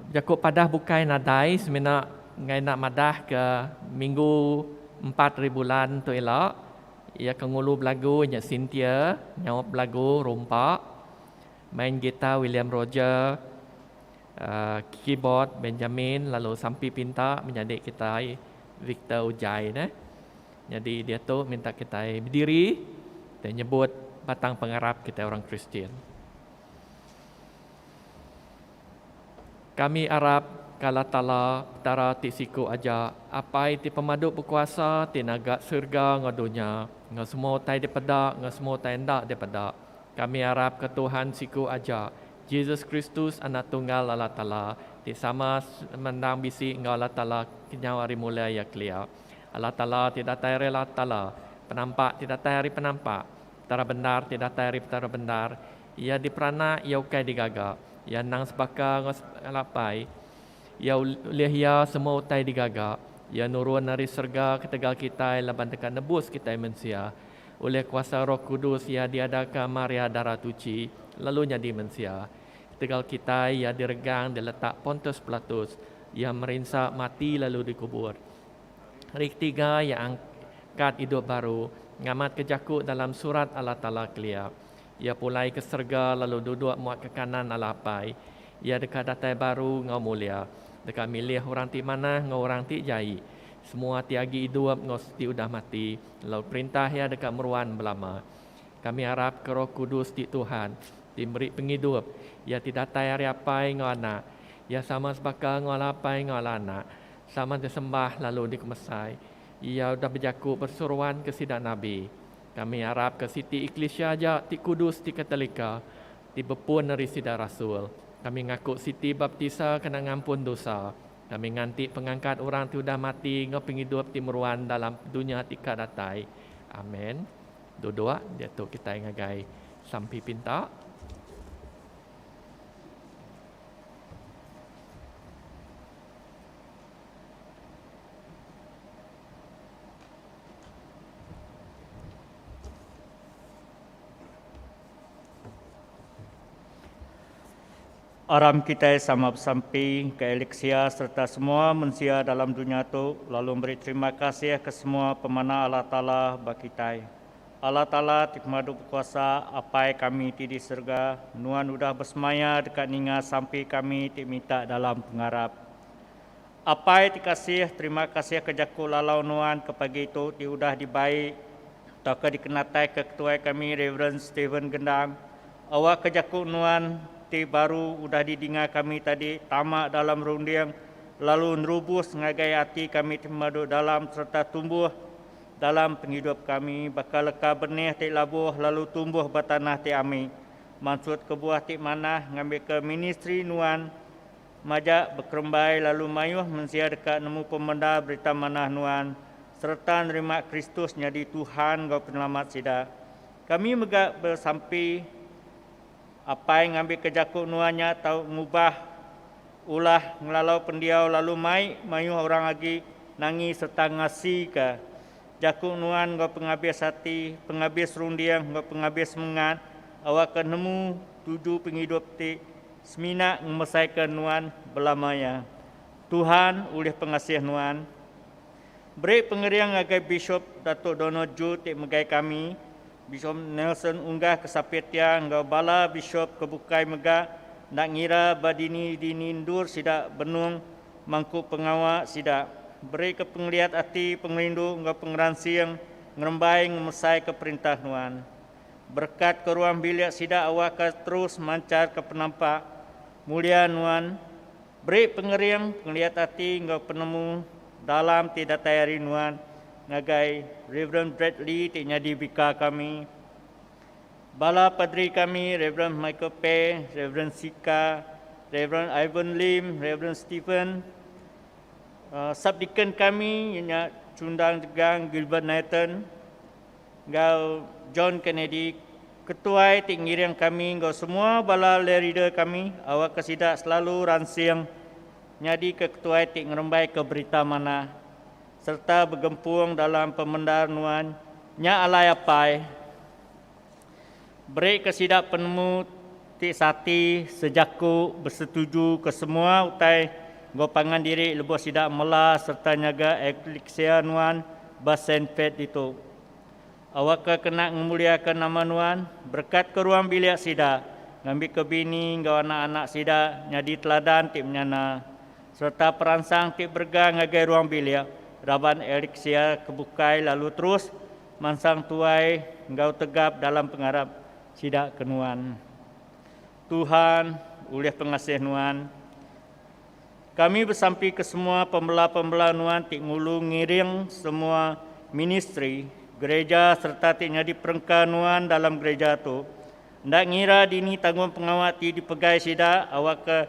Jakub padah bukai nadai semena ngai nak madah ke minggu 4 bulan tu elok ia kengulu belagu nya Cynthia nyawap belagu rompak main gitar William Roger, keyboard Benjamin, lalu sampai pinta menjadi kita Victor Ujai. Jadi dia tu minta kita berdiri dan nyebut batang pengarap kita orang Kristian. Kami Arab kala tala tara ti siku aja apai ti pemaduk berkuasa ti naga surga ngadunya nga semua tai daripada nga semua tai ndak daripada kami Arab ke Tuhan siku aja Yesus Kristus anak tunggal Allah Taala ti sama mendang bisi nga Allah Taala kenyawari mulai ya klia Allah Taala tidak tai Allah Taala penampak tidak tai hari penampak tara benar tidak tai hari tara benar ia diperana ia ukai digaga ia nang sebaka ngalapai ia lihia semua utai digaga ia nurun dari surga ketegal kita laban tekan nebus kita manusia oleh kuasa Roh Kudus ia diadakan Maria darah tuci lalu jadi manusia ketegal kita ia diregang diletak Pontius Pilatus ia merinsak mati lalu dikubur hari ketiga ia angkat hidup baru ngamat kejakut dalam surat Allah Ta'ala kelia ia pulai ke surga lalu duduk muat ke kanan Allah pai. Ia dekat datai baru ngau mulia. Dekat milih orang ti mana ngau orang ti jai. Semua tiagi hidup ngau ti udah mati. Lalu perintah ia dekat meruan belama. Kami harap ke Roh Kudus ti Tuhan. Diberi penghidup. Ia tidak datai hari apai ngau anak. Ia sama sebaka ngau lapai ngau anak. Sama disembah lalu dikemesai. Ia sudah berjaku bersuruhan ke sidak Nabi. Kami harap ke Siti Iklesia aja, ti Kudus, ti Katolika, ti bepun dari Sida Rasul. Kami ngaku Siti Baptisa kena ngampun dosa. Kami nganti pengangkat orang ti udah mati, ngau penghidup ti meruan dalam dunia tika datai. Amin. Dua-dua, dia tu kita ngagai sampai pinta. Aram kita sama sampai ke Elixia serta semua manusia dalam dunia itu lalu beri terima kasih ke semua pemana Allah Ta'ala bagi kita. Allah Ta'ala ti pemadu berkuasa apai kami ti di surga nuan udah bersemaya dekat ninga sampai kami ti minta dalam pengharap. Apai ti kasih terima kasih ke jaku lalau nuan ke pagi itu ti udah dibaik tak ke dikenatai ke ketua kami Reverend Stephen Gendang. Awak ke jaku nuan ti baru udah didinga kami tadi tamak dalam rundiang lalu nerubus ngagai hati kami termadu dalam serta tumbuh dalam penghidup kami bakal leka benih ti labuh lalu tumbuh batanah ti ami maksud ke buah ti manah ngambil ke ministry nuan majak berkerembai lalu mayuh mensia dekat nemu pemenda berita manah nuan serta nerima Kristus jadi Tuhan gau penyelamat sida kami megak bersampai apa yang ngambil kejakuk nuanya tahu ngubah ulah ngelalau pendiau lalu mayu orang lagi nangis serta ngasi ke jakuk nuan ngau penghabis hati penghabis rundiang ngau penghabis mengat awak ke nemu tuju penghidup ti semina ngemesaikan nuan belamanya Tuhan oleh pengasih nuan beri pengeriang agai Bishop Datuk Donald Ju ti megai kami Bishop Nelson unggah ke Sapetia ngau bala Bishop kebukai mega nak ngira badini dinindur sida benung mangku pengawak sida beri ke penglihat hati pengrindu ngau pengeransi yang ngerembai ngemesai ke perintah nuan berkat ke ruang bilik sida awak ke terus mancar ke penampak mulia nuan beri pengeriang penglihat hati ngau penemu dalam tidak tayari nuan ngagai Reverend Bradley ti nyadi bika kami bala padri kami Reverend Michael Pei, Reverend Sika, Reverend Ivan Lim, Reverend Stephen subdeacon kami ianya Cundang Degang Gilbert Nathan ngau John Kennedy ketua ti ngiring kami ngau semua bala leader kami awak kesidak selalu ransiang nyadi ke ketua ti ngerembai ke berita mana serta bergempung dalam pemendar nuan nya alai apai beri kesidak penemu ti sati sejaku bersetuju ke semua utai gopangan diri lebuh sidak mela serta nyaga Elixia nuan basen pet itu awak ke kena memuliakan nama nuan berkat ke ruang bilik sidak ngambil ke bini ngau anak-anak sida nyadi teladan ti menyana serta peransang ti berga ngagai ruang bilik Raban Alexia kebukai lalu terus mansang tuai ngau tegap dalam pengarap sida kenuan. Tuhan oleh pengasih nuan, kami bersampi ke semua pembela-pembela nuan ti ngulu ngiring semua ministry gereja serta ti nyadi perengka nuan dalam gereja tu. Ndak ngira dini tanggung pengawat ti dipegai sida awak ke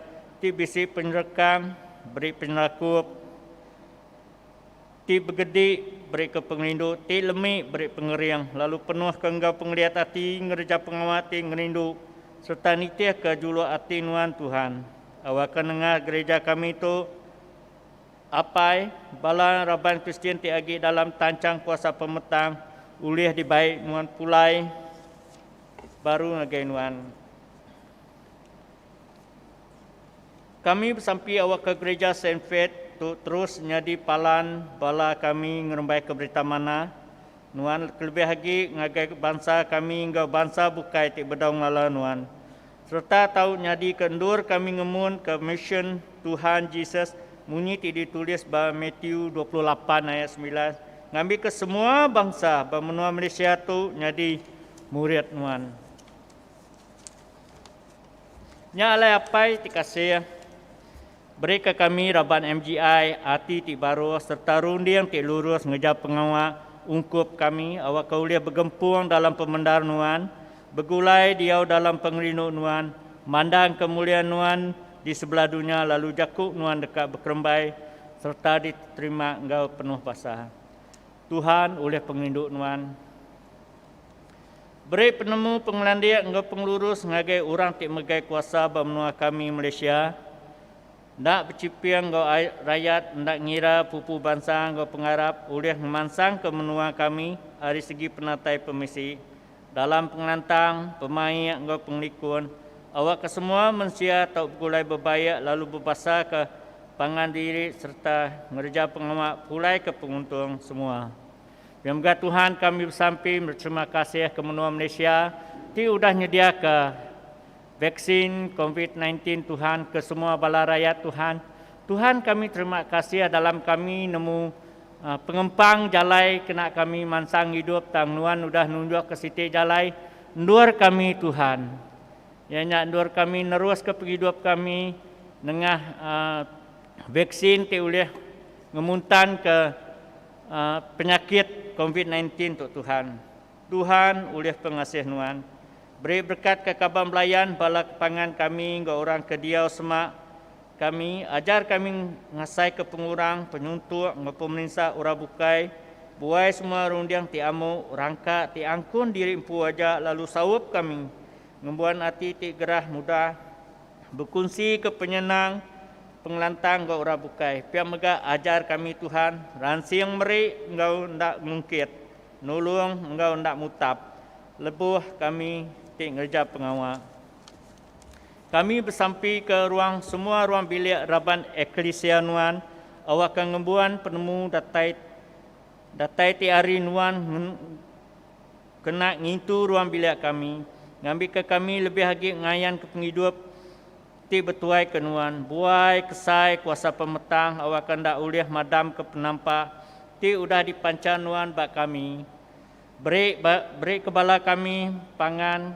ti bisi penrekang beri penlakup ti begedi beri ke pengerindu ti lemik beri pengeriang lalu penuh ke engkau penglihat hati ngerja pengawat ti ngerindu serta nitiah ke julu hati nuan Tuhan. Awak kendengar gereja kami itu apai bala Raban Kristian ti agi dalam tancang puasa pemetang ulih dibaik nuan pulai baru ngagai nuan. Kami bersampi awak ke gereja Saint Faith tu terus nyadi palan bala kami ngerembai ke berita mana nuan lebih lagi ngagai bangsa kami ngau bangsa bukai ti bedaung lala nuan. Serta tahu nyadi kendur kami ngemun ke mission Tuhan Yesus munyi ti ditulis ba Matthew 28 ayat 9 ngambil ke semua bangsa benua Malaysia tu nyadi murid nuan. Nya alai apai ti kasih beri ke kami Raban MGI hati ti baru serta rundiang ti lurus ngejap pengawak ungkup kami awak kauliah bergempung dalam pemendar nuan begulai diau dalam pengerinu nuan mandang kemuliaan nuan di sebelah dunia lalu jakuk nuan dekat berkerembai serta diterima engkau penuh basah. Tuhan oleh penginduk nuan beri penemu pengelandia engkau pengelurus ngagai orang tik megai kuasa benua kami Malaysia. Ndak bercipiang engkau rakyat ndak ngira pupu bangsa engkau pengharap oleh memansang ke menua kami dari segi penatai pemisi dalam pengelantang pemain engkau penglikun awak ke semua manusia tak bergulai berbayak lalu berbasa ke pangan diri serta ngerja pengawak pulai ke penguntung semua. Semoga Tuhan kami bersampi berterima kasih ke menua Malaysia ti udah nyedia ke vaksin COVID-19 Tuhan ke semua bala rakyat Tuhan. Tuhan kami terima kasih dalam kami nemu pengempang jalai kena kami mansang hidup tang nuan udah nunjuk ke siti jalai ndur kami Tuhan. Ya nyak ndur kami nerus ke hidup kami nengah vaksin ti oleh ngemuntan ke penyakit COVID-19 untuk Tuhan. Tuhan oleh pengasih nuan beri berkat ke kaban belayan bala kepangan kami ke orang kediau semak kami ajar kami ngasai ke pengurang penyuntuk pemerintah ora bukai buai semua rundiang ti amu rangka ti angkun diri empu aja lalu sawup kami ngembuan hati ti gerah mudah berkunci ke penyenang pengelantang ke ora bukai pia mega ajar kami Tuhan ransiang meri engkau ndak mungkit nulung engkau ndak mutap lebuh kami ti ngerja pengawal. Kami bersampi ke semua ruang bilik Raban Eklesia nuan awak ngembuan penemu datai ti hari nuan kena ngintu ruang bilik kami ngambil ke kami lebih lagi ngayan ke penghidup ti betuai ke nuan buai kesai kuasa pemetang awak ndak uliah madam ke penampak ti udah dipancan nuan bak kami beri kebala kami pangan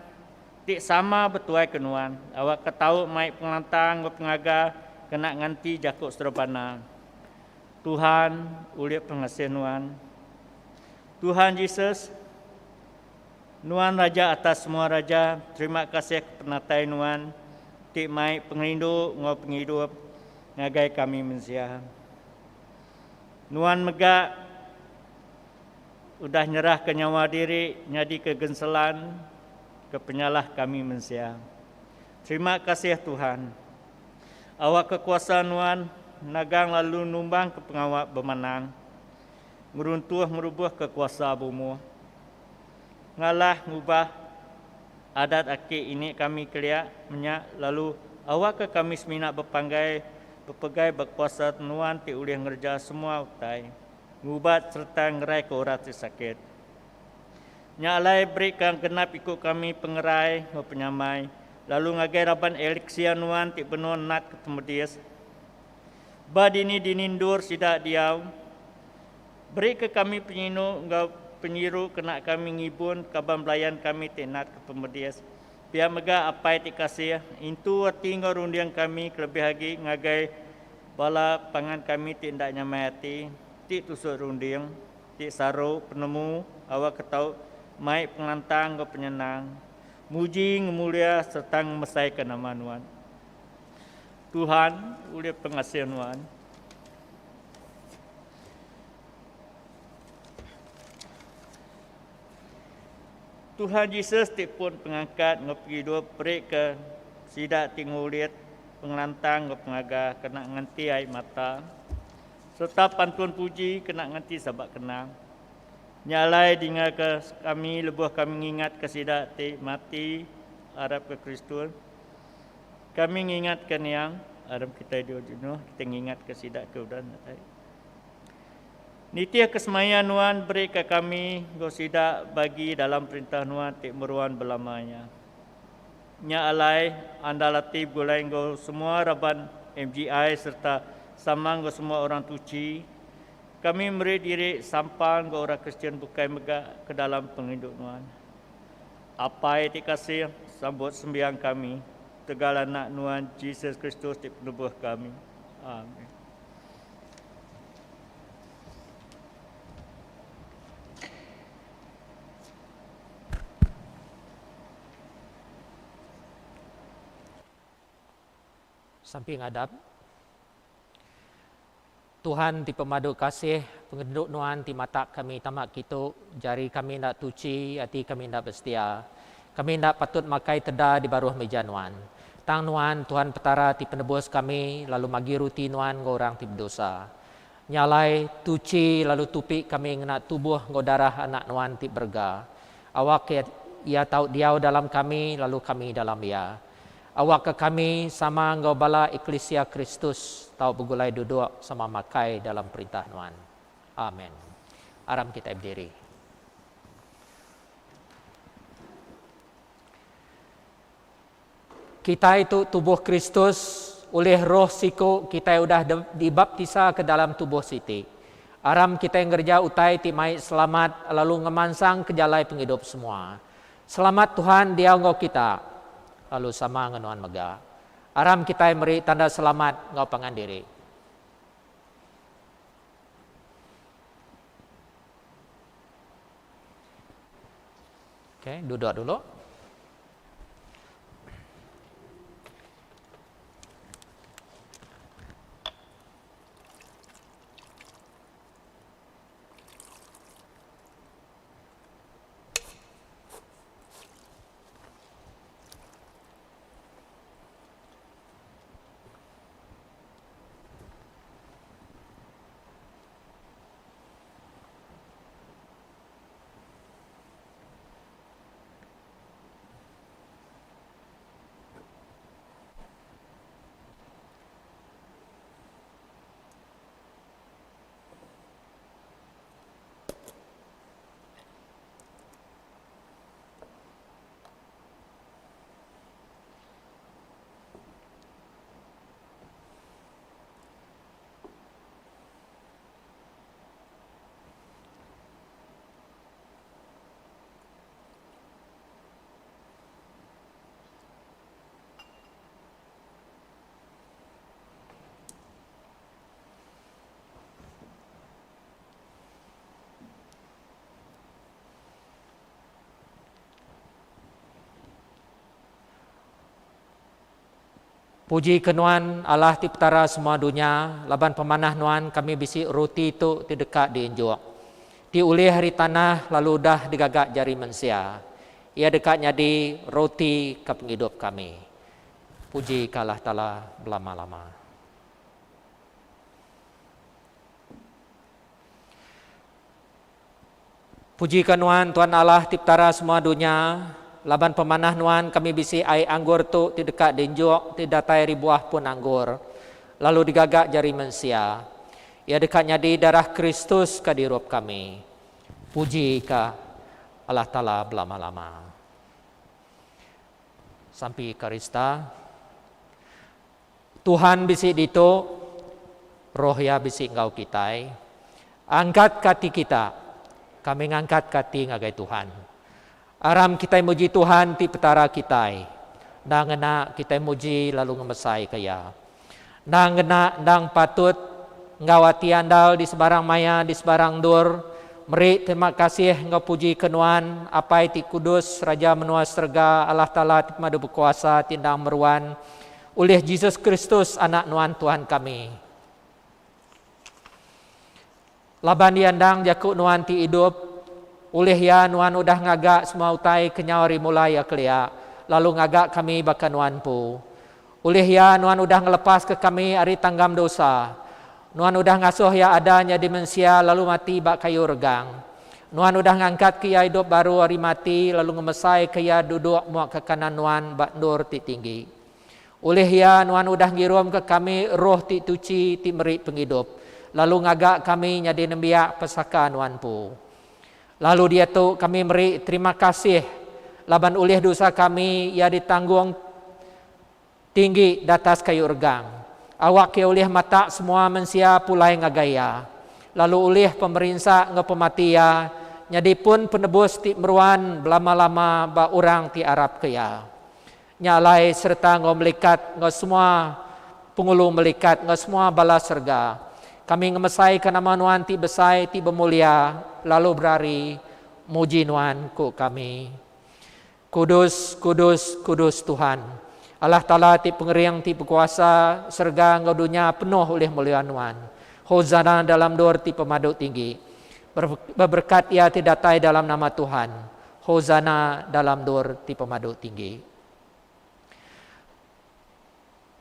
tik sama betuai kenuan awak ketau mai pengelantang pengaga kena nganti jakuk serbana. Tuhan uliat pengasih nuan. Tuhan Yesus nuan raja atas semua raja terima kasih penatai nuan tik mai pengerindu ngau penghidup ngagai kami mensia. Nuan megak udah nyerah ke nyawa diri nyadi ke genselan ke penyalah kami mensia. Terima kasih Tuhan. Awak kekuasaan nuan nagang lalu numbang ke pengawak bermenang. Meruntuh merubah kekuasaan bumu. Ngalah ngubah adat aki ini kami keliak menyak lalu awak ke kami seminat berpegai berkuasa nuan ti ulih ngerja semua utai. Ngubat serta ngerai ke orang sakit. Nyalai berikan genap ikut kami pengerai penyamai lalu ngagai raban Alexia nuan ti penuh nat ketemedias. Badini dinindur sidak diau. Beri ke kami penyino ngau penyiru kena kami ngibun kaban belayan kami tenat ke pemedias. Biar mega apai ti kasih intu arti ngau rundiang kami kelebih lagi ngagai bala pangan kami ti ndak nyamai hati ti tusuk rundiang ti saru penemu awak ketau mai penglantang ngau penyenang muji ngemulia serta mesai ke nama Nuan. Tuhan ulia pengasih Nuan. Tuhan Yesus ti pun pengangkat ngopi dua perik ke sidak tingulit penglantang ngop pengaga kena nganti ai mata serta pantun puji kena nganti sabak kenang nyalai dinga ke kami lebuh kami ngingat ke sidak ti mati harap ke Kristus kami ngingatkan yang harap kita di ujuno kita ngingat ke sidak ke udan Nitia kesemayan Nuan beri ke kami gosidak bagi dalam perintah Nuan tik meruan belamanya. Nya alai anda latih gulai go semua raban MGI serta samang go semua orang tuci. Kami beri diri sampan go orang Kristian bukai mega ke dalam penghidup Nuan. Apa yang dikasih sambut sembiang kami. Tegala nak Nuan Yesus Kristus tik penubuh kami. Amin. Samping hadap. Tuhan ti pemadu kasih pengenduk Nuan ti mata kami tamak kita jari kami nak tuci hati kami nak bersetia. Kami nak patut makai teda di baruh meja Nuan. Tang Nuan Tuhan petara ti penebus kami lalu magi ruti Nuan ngorang ti berdosa. Nyalai tuci lalu tupi kami ngena tubuh ngodarah anak Nuan ti berga. Awak ia tahu diau dalam kami lalu kami dalam ia. Awak ke kami sama engkau bala Eklesia Kristus tahu begulai duduk sama makai dalam perintah Nuan. Amin. Aram kita berdiri. Kita itu tubuh Kristus oleh roh siku kita sudah dibaptisa ke dalam tubuh siti. Aram kita yang kerja utai ti mai selamat lalu ngemansang ke jalai penghidup semua. Selamat Tuhan dia engkau kita. Lalu sama ngenuan mega. Aram kita yang beri tanda selamat ngau pangan diri. Oke, duduk dulu. Puji ke Nuan Allah ti petara semua dunia, laban pemanah Nuan kami bisi roti itu ti dekat di injuk. Ti ulih hari tanah lalu dah digagak jari manusia. Ia dekatnya di roti ke penghidup kami. Puji ke Allah Ta'ala belama-lama. Puji ke Nuan Tuhan Allah ti petara semua dunia. Laban pemanah Nuan kami bisi ai anggur tu ti dekat dinjuk ti datai ribuah pun anggur. Lalu digagak jari manusia. Ia dekatnya di darah Kristus ka dirup kami. Puji ka Allah Ta'ala belama-lama. sampai Karista. Tuhan bisik dito, roh ya bisik ngau kita. Angkat kati kita, kami ngangkat kati ngagai Tuhan. Aram kita muji Tuhan ti petara kita. Nang ngena kita muji lalu ngemesai kaya. Nang ngena nang patut ngawati andal di sebarang maya, di sebarang dur. Meri terima kasih ngau puji kenuan apai ti kudus Raja menua serga Allah Ta'ala ti madu berkuasa tindang meruan oleh Yesus Kristus anak nuan Tuhan kami. Laban diandang jakuk nuan ti hidup oleh ya nuan udah ngagak semua utai kenyawari mulai ya kelia lalu ngagak kami baka nuan pu. Oleh ya nuan udah ngelepas ke kami ari tanggam dosa. Nuan udah ngasuh ya adanya demensia lalu mati bak kayu regang. Nuan udah ngangkat ke ya hidup baru hari mati lalu ngemesai ke ya duduk muak ke kanan nuan bak nur ti tinggi. Oleh ya nuan udah ngirum ke kami roh ti tuci ti meri penghidup. Lalu ngagak kami nyadi nembiak pesaka nuan pu. Lalu dia tu kami meri terima kasih laban oleh dosa kami ya ditanggung tinggi datas kayu regang. Awak ke oleh mata semua mensia pulai ngagaya. Lalu oleh pemerintah ngepematia. Nyadi pun penebus ti meruan belama-lama ba orang ti Arab kaya. Nyalai serta ngomelikat ngo semua pengulu melikat ngo semua bala serga. Kami ngemesai ke nama nuan ti besai ti bemulia. Lalu berari muji nuan ku kami. Kudus, kudus, kudus Tuhan. Allah Ta'ala ti pengeriang ti berkuasa serga ngau dunia penuh oleh mulia nuan. Hozana dalam dor ti pemaduk tinggi. Berberkat ia ti datai dalam nama Tuhan. Hozana dalam dor ti pemaduk tinggi.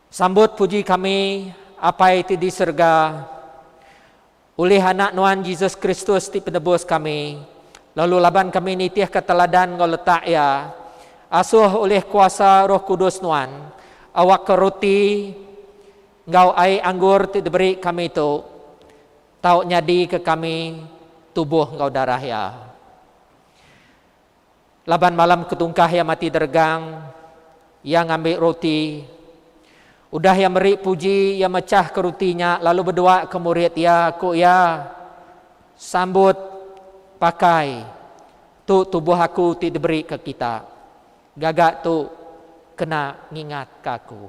Sambut puji kami apa itu di serga oleh anak nuan Yesus Kristus ti penebus kami. Lalu laban kami nitih keteladan ngau letak ya. Asuh oleh kuasa Roh Kudus nuan, awak ke roti, ngau ai anggur ti diberi kami tu, tau nyadi ke kami tubuh ngau darah ya. Laban malam ketungkah yang mati dergang, yang ambil roti, udah yang beri puji, yang mecah ke rotinya, lalu berdoa ke murid ya, ku ya, sambut, pakai, tu tubuh aku ti diberi ke kita. Gagak tu kena ngingat kaku.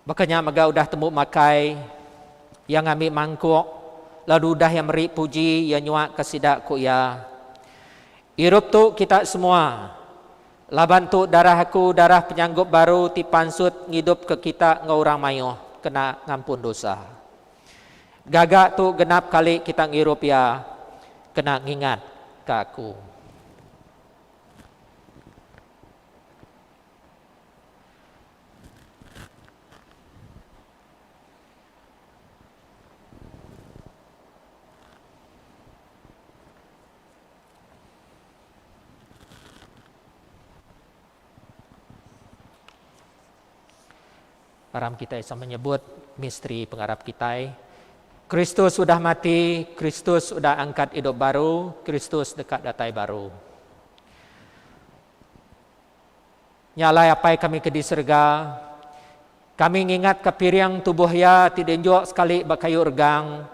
Makanya maga udah temu makai yang ambil mangkuk, lalu dah yang beri puji, yang nyuak kesidak ku ya. Irup tu kita semua. Laban tu darah aku, darah penyanggup baru ti pansut ngidup ke kita ngau orang mayuh, kena ngampun dosa. Gagak tu genap kali kita ngirup ya, kena ngingat ke aku. Param kita bisa menyebut misteri pengharap kita. Kristus sudah mati, Kristus sudah angkat hidup baru, Kristus dekat datai baru. Nyalai apa kami ke di serga, kami ngingat ke piriang tubuh ya tidak jauh sekali bakayu regang,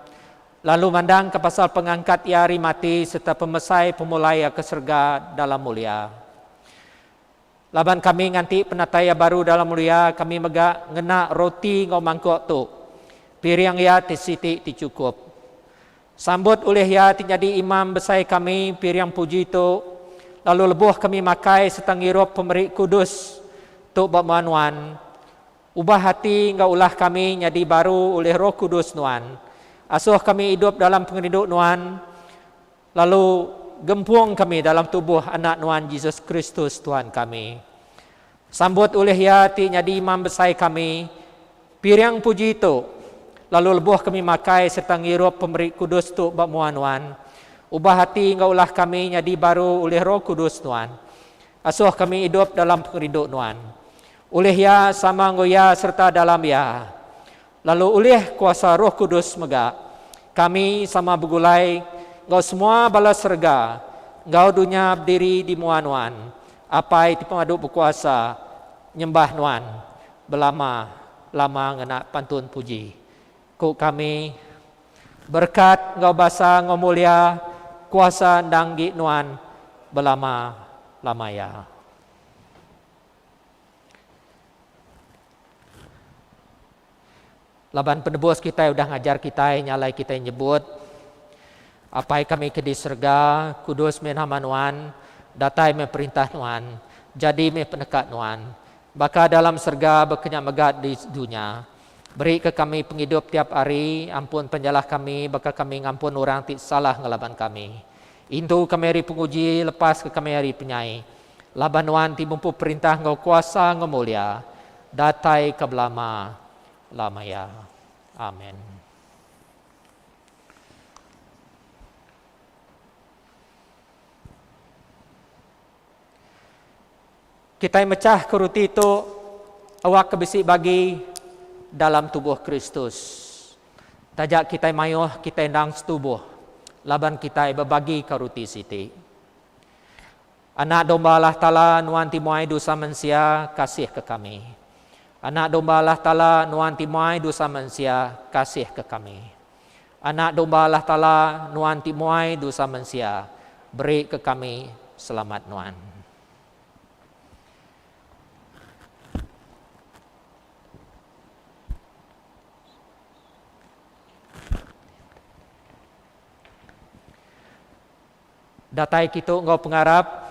lalu mandang ke pasal pengangkat ya hari mati serta pemesai pemulai ke serga dalam mulia. Laban kami nganti penataya baru dalam mulia, kami mega ngena roti ngau mangkuk tu. Piring ya ti siti ti cukup. Sambut oleh ya ti jadi imam besai kami piring puji tu. Lalu lebuh kami makai setang irup pemberi kudus tu bakmanuan. Ubah hati ngau ulah kami jadi baru oleh Roh Kudus nuan. Asuh kami hidup dalam penghidup nuan. Lalu gempung kami dalam tubuh anak nuan Yesus Kristus Tuhan kami. Sambut oleh ya ti nyadi imam besai kami, piring puji itu, lalu lebuh kami makai serta ngirup pemberi kudus tu bak muan Tuhan. Ubah hati engkau ulah kami nyadi baru oleh Roh Kudus Tuhan. Asuh kami hidup dalam keriduk Tuhan. Oleh ya sama engkau ya serta dalam ya. Lalu oleh kuasa Roh Kudus mega kami sama begulai engkau semua bala serga. Engkau dunia berdiri di muan Tuhan. Apa itu pemaduk berkuasa nyembah Tuhan. Lama ngena pantun puji. Ku kami berkat engkau basa engkau mulia kuasa danggi Tuhan belama ya. Laban penebus kita udah ngajar kita nyalai kita nyebut apa kami ke di surga kudus menama Tuhan datai me perintah Tuhan jadi me penekat Tuhan baka dalam surga berkenyak megat di dunia beri ke kami penghidup tiap hari ampun penjalah kami baka kami ngampun orang tik salah ngelaban kami indu kami hari penguji lepas ke kami hari penyai laban Tuhan ti mampu perintah ngau kuasa ngau mulia datai ke belama lama ya amin. Kita mecah keruti itu awak kebesi bagi dalam tubuh Kristus. Tajak kita mayuh kita endang setubuh. Laban kita berbagi keruti siti. Anak domba Allah Ta'ala nuan timuai dosa manusia kasih ke kami. Anak domba Allah Ta'ala nuan timuai dosa manusia kasih ke kami. Anak domba Allah Ta'ala nuan timuai dosa manusia beri ke kami selamat nuan. Datai kita engkau pengarap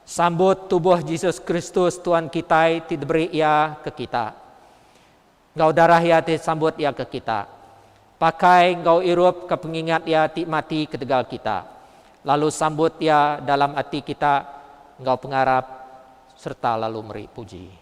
sambut tubuh Yesus Kristus Tuhan kita diberi ia ke kita. Engkau darah ia sambut ia ke kita. Pakai engkau irup ke pengingat ia mati ketegal kita. Lalu sambut ia dalam hati kita engkau pengarap serta lalu meri puji.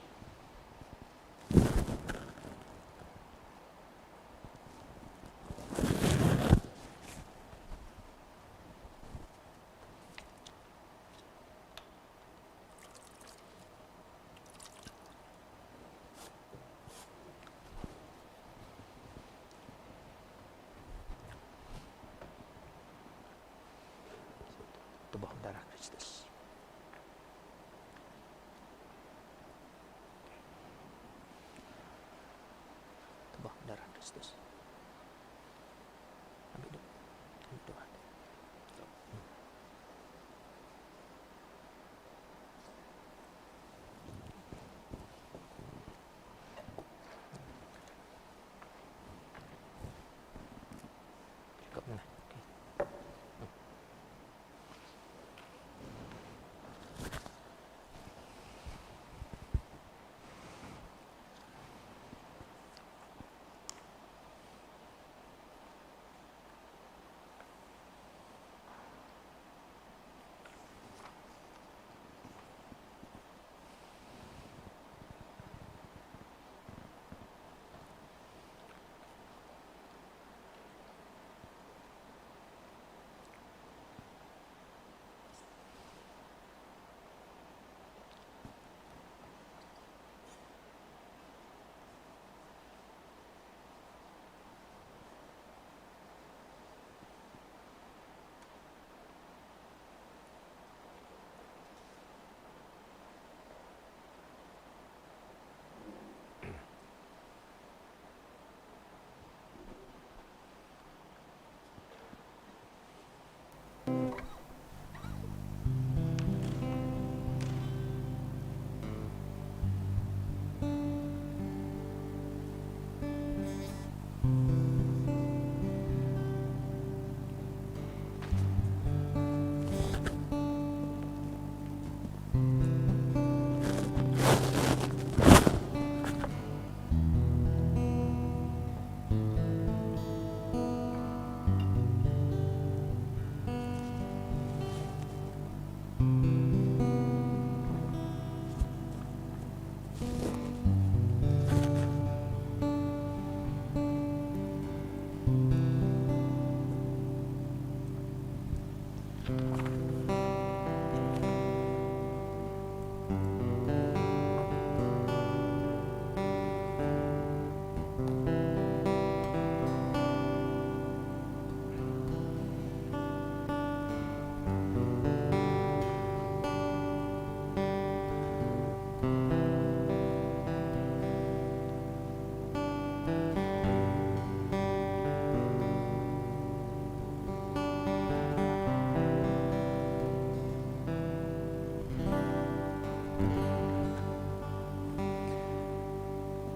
Tubuh darah Kristus. Tubuh darah Kristus. Ambil Tuhan. Cukup nah.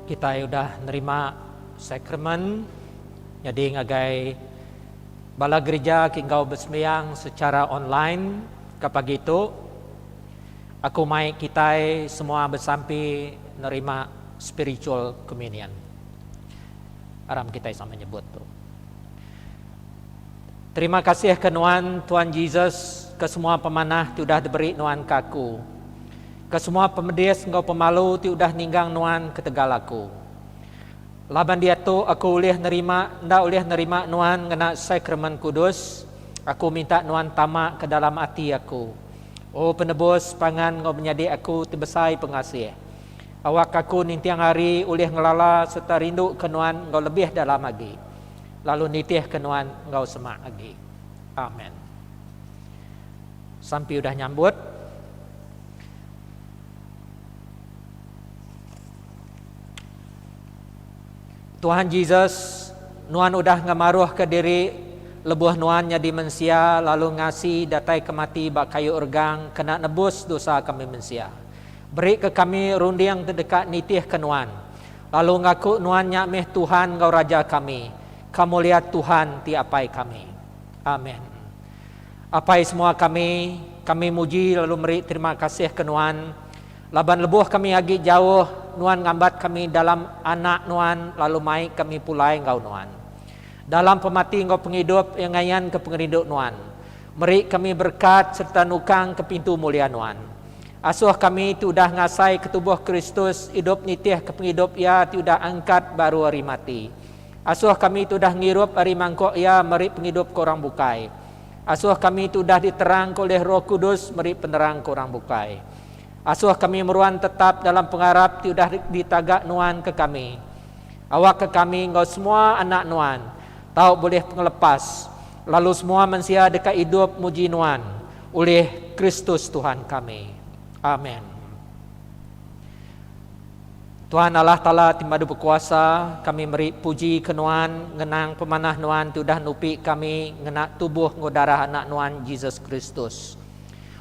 kita sudah nerima sakramen, jadi ngagai bala gereja kingau bersembahyang secara online. Kapag itu, aku mai kita semua bersampi nerima spiritual communion. Aram kita sama nyebut tu. Terima kasih ke Tuhan Yesus, ke semua pemanah tu dah diberi nuan kaku. Ke semua pemedis engkau pemalu tu dah ninggang nuan ke tegal aku. Laban dia tu aku boleh nerima, ndak boleh nerima nuan kena sakramen kudus. Aku minta nuan tamak ke dalam hati aku. Oh penebus pangan engkau menjadi aku tebesai pengasih. Awak aku nintiang hari oleh ngelala serta rindu ke nuan engkau lebih dalam lagi. Lalu nitih kenuan engkau semak lagi. Amin. Sampai udah nyambut. Tuhan Yesus, nuan udah ngamaruh ke diri lebuh nuannya di mensia, lalu ngasih datai kemati bak kayu urgang, kena nebus dosa kami mensia. Beri ke kami rundi yang terdekat nitih kenuan. Lalu ngaku nuannya meh Tuhan engkau Raja kami. Kamu lihat Tuhan tiapai kami. Amin. Apai semua kami muji lalu beri terima kasih ke nuan. Laban lebuh kami agi jauh, nuan ngambat kami dalam anak nuan, lalu mai kami pulai engkau nuan. Dalam pemati engkau penghidup yang ngayan ke penghidup nuan. Beri kami berkat serta nukang ke pintu mulia nuan. Asuh kami tu dah ngasai ke tubuh Kristus, hidup nitih ke penghidup ia tu dah angkat baru hari mati. Asuh kami tu dah ngirup hari mangkok ya meri penghidup korang bukai. Asuh kami tu dah diterang oleh Roh Kudus meri penerang korang bukai. Asuh kami meruan tetap dalam pengharap tu dah ditagak nuan ke kami. Awak ke kami engkau semua anak nuan. Tahu boleh pengelepas. Lalu semua manusia dekat hidup muji nuan oleh Kristus Tuhan kami. Amin. Tuhan Allah Ta'ala timadu berkuasa, kami beri puji ke nuan, ngenang pemanah nuan tu dah nupi kami ngenak tubuh ngodarah anak nuan Yesus Kristus.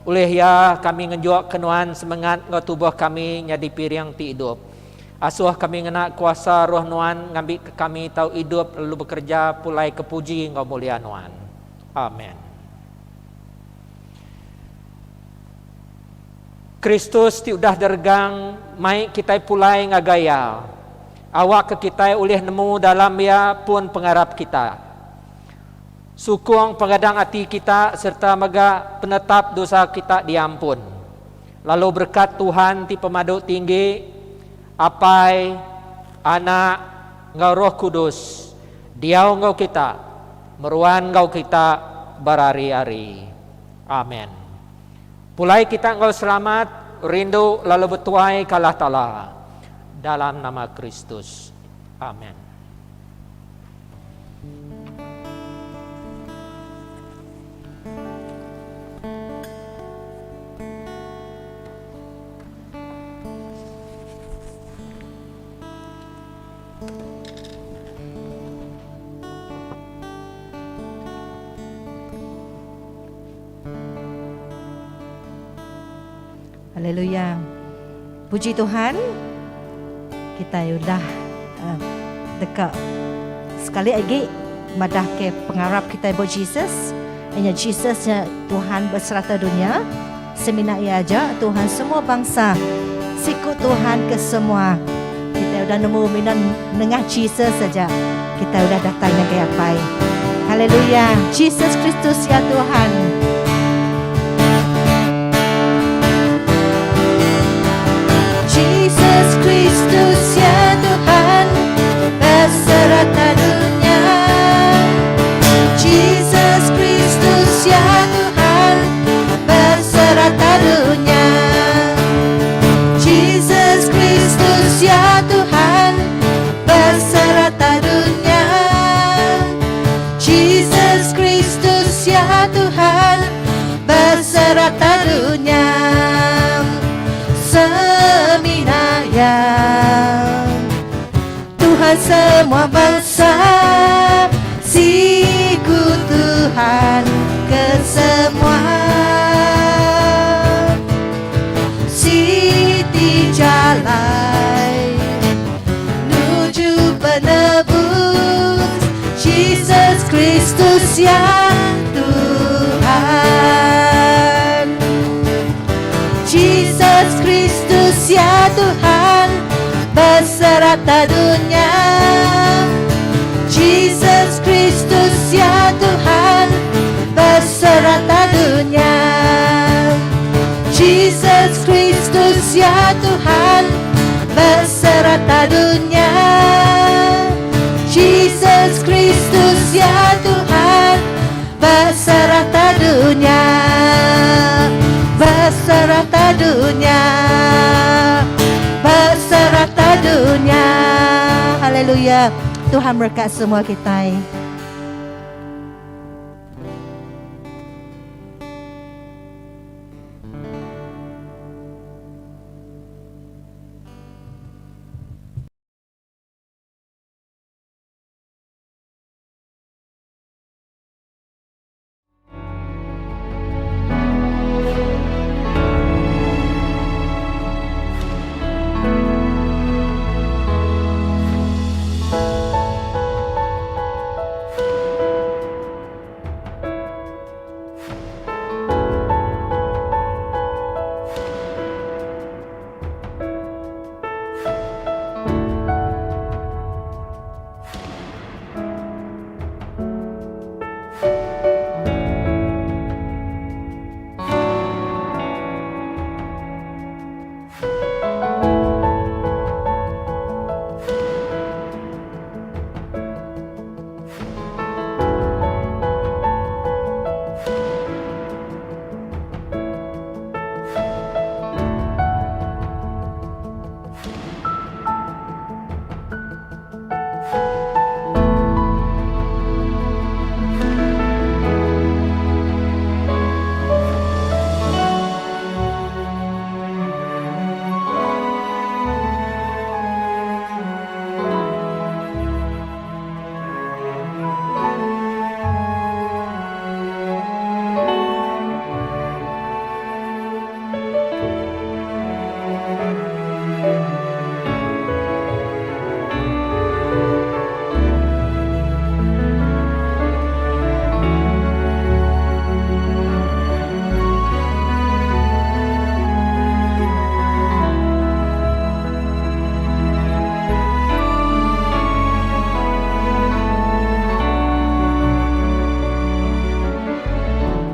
Oleh ya kami ngejuak ke nuan semangat ngau tubuh kami nyadi piring ti hidup. Asuh kami ngenak kuasa roh nuan ngambil ke kami tau hidup lalu bekerja pulai kepuji ngau mulia nuan. Amin. Kristus ti udah dergang mai kita pulai ngagaya. Awak ke kita oleh nemu dalam ya pun pengharap kita. Sukung pengadang hati kita serta mega penetap dosa kita diampun. Lalu berkat Tuhan ti pemadu tinggi apai anak ngau Roh Kudus diau ngau kita meruan ngau kita berari-ari. Amin. Pulai kita engkau selamat, rindu lalu bertuai kalah Ta'ala. Dalam nama Kristus. Amin. Haleluya. Puji Tuhan. Kita sudah dekat sekali lagi madah ke pengharap kita buat Jesus. Hanya Jesus Tuhan berserta dunia. Semina ia aja Tuhan semua bangsa. Sikut Tuhan ke semua. Kita sudah nemu minat dengan Jesus saja. Kita sudah datangnya ke apa? Haleluya. Jesus Kristus ya Tuhan. Jesus Kristus ya Tuhan beserta dunia. Jesus Kristus ya Tuhan beserta dunia. Jesus Kristus ya Tuhan beserta dunia. Jesus Kristus ya Tuhan beserta dunia. Tuhan semua bangsa, sikut Tuhan ke semua. Siti Jalai Jesus Kristus ya Tuhan. Jesus Kristus ya Tuhan, beserta dunia. Jesus Kristus ya Tuhan, beserta dunia. Jesus Kristus ya Tuhan, beserta dunia. Jesus Kristus ya Tuhan, beserta dunia. Beserta dunia. Beserta dunia. Haleluya. Tuhan berkat semua kita.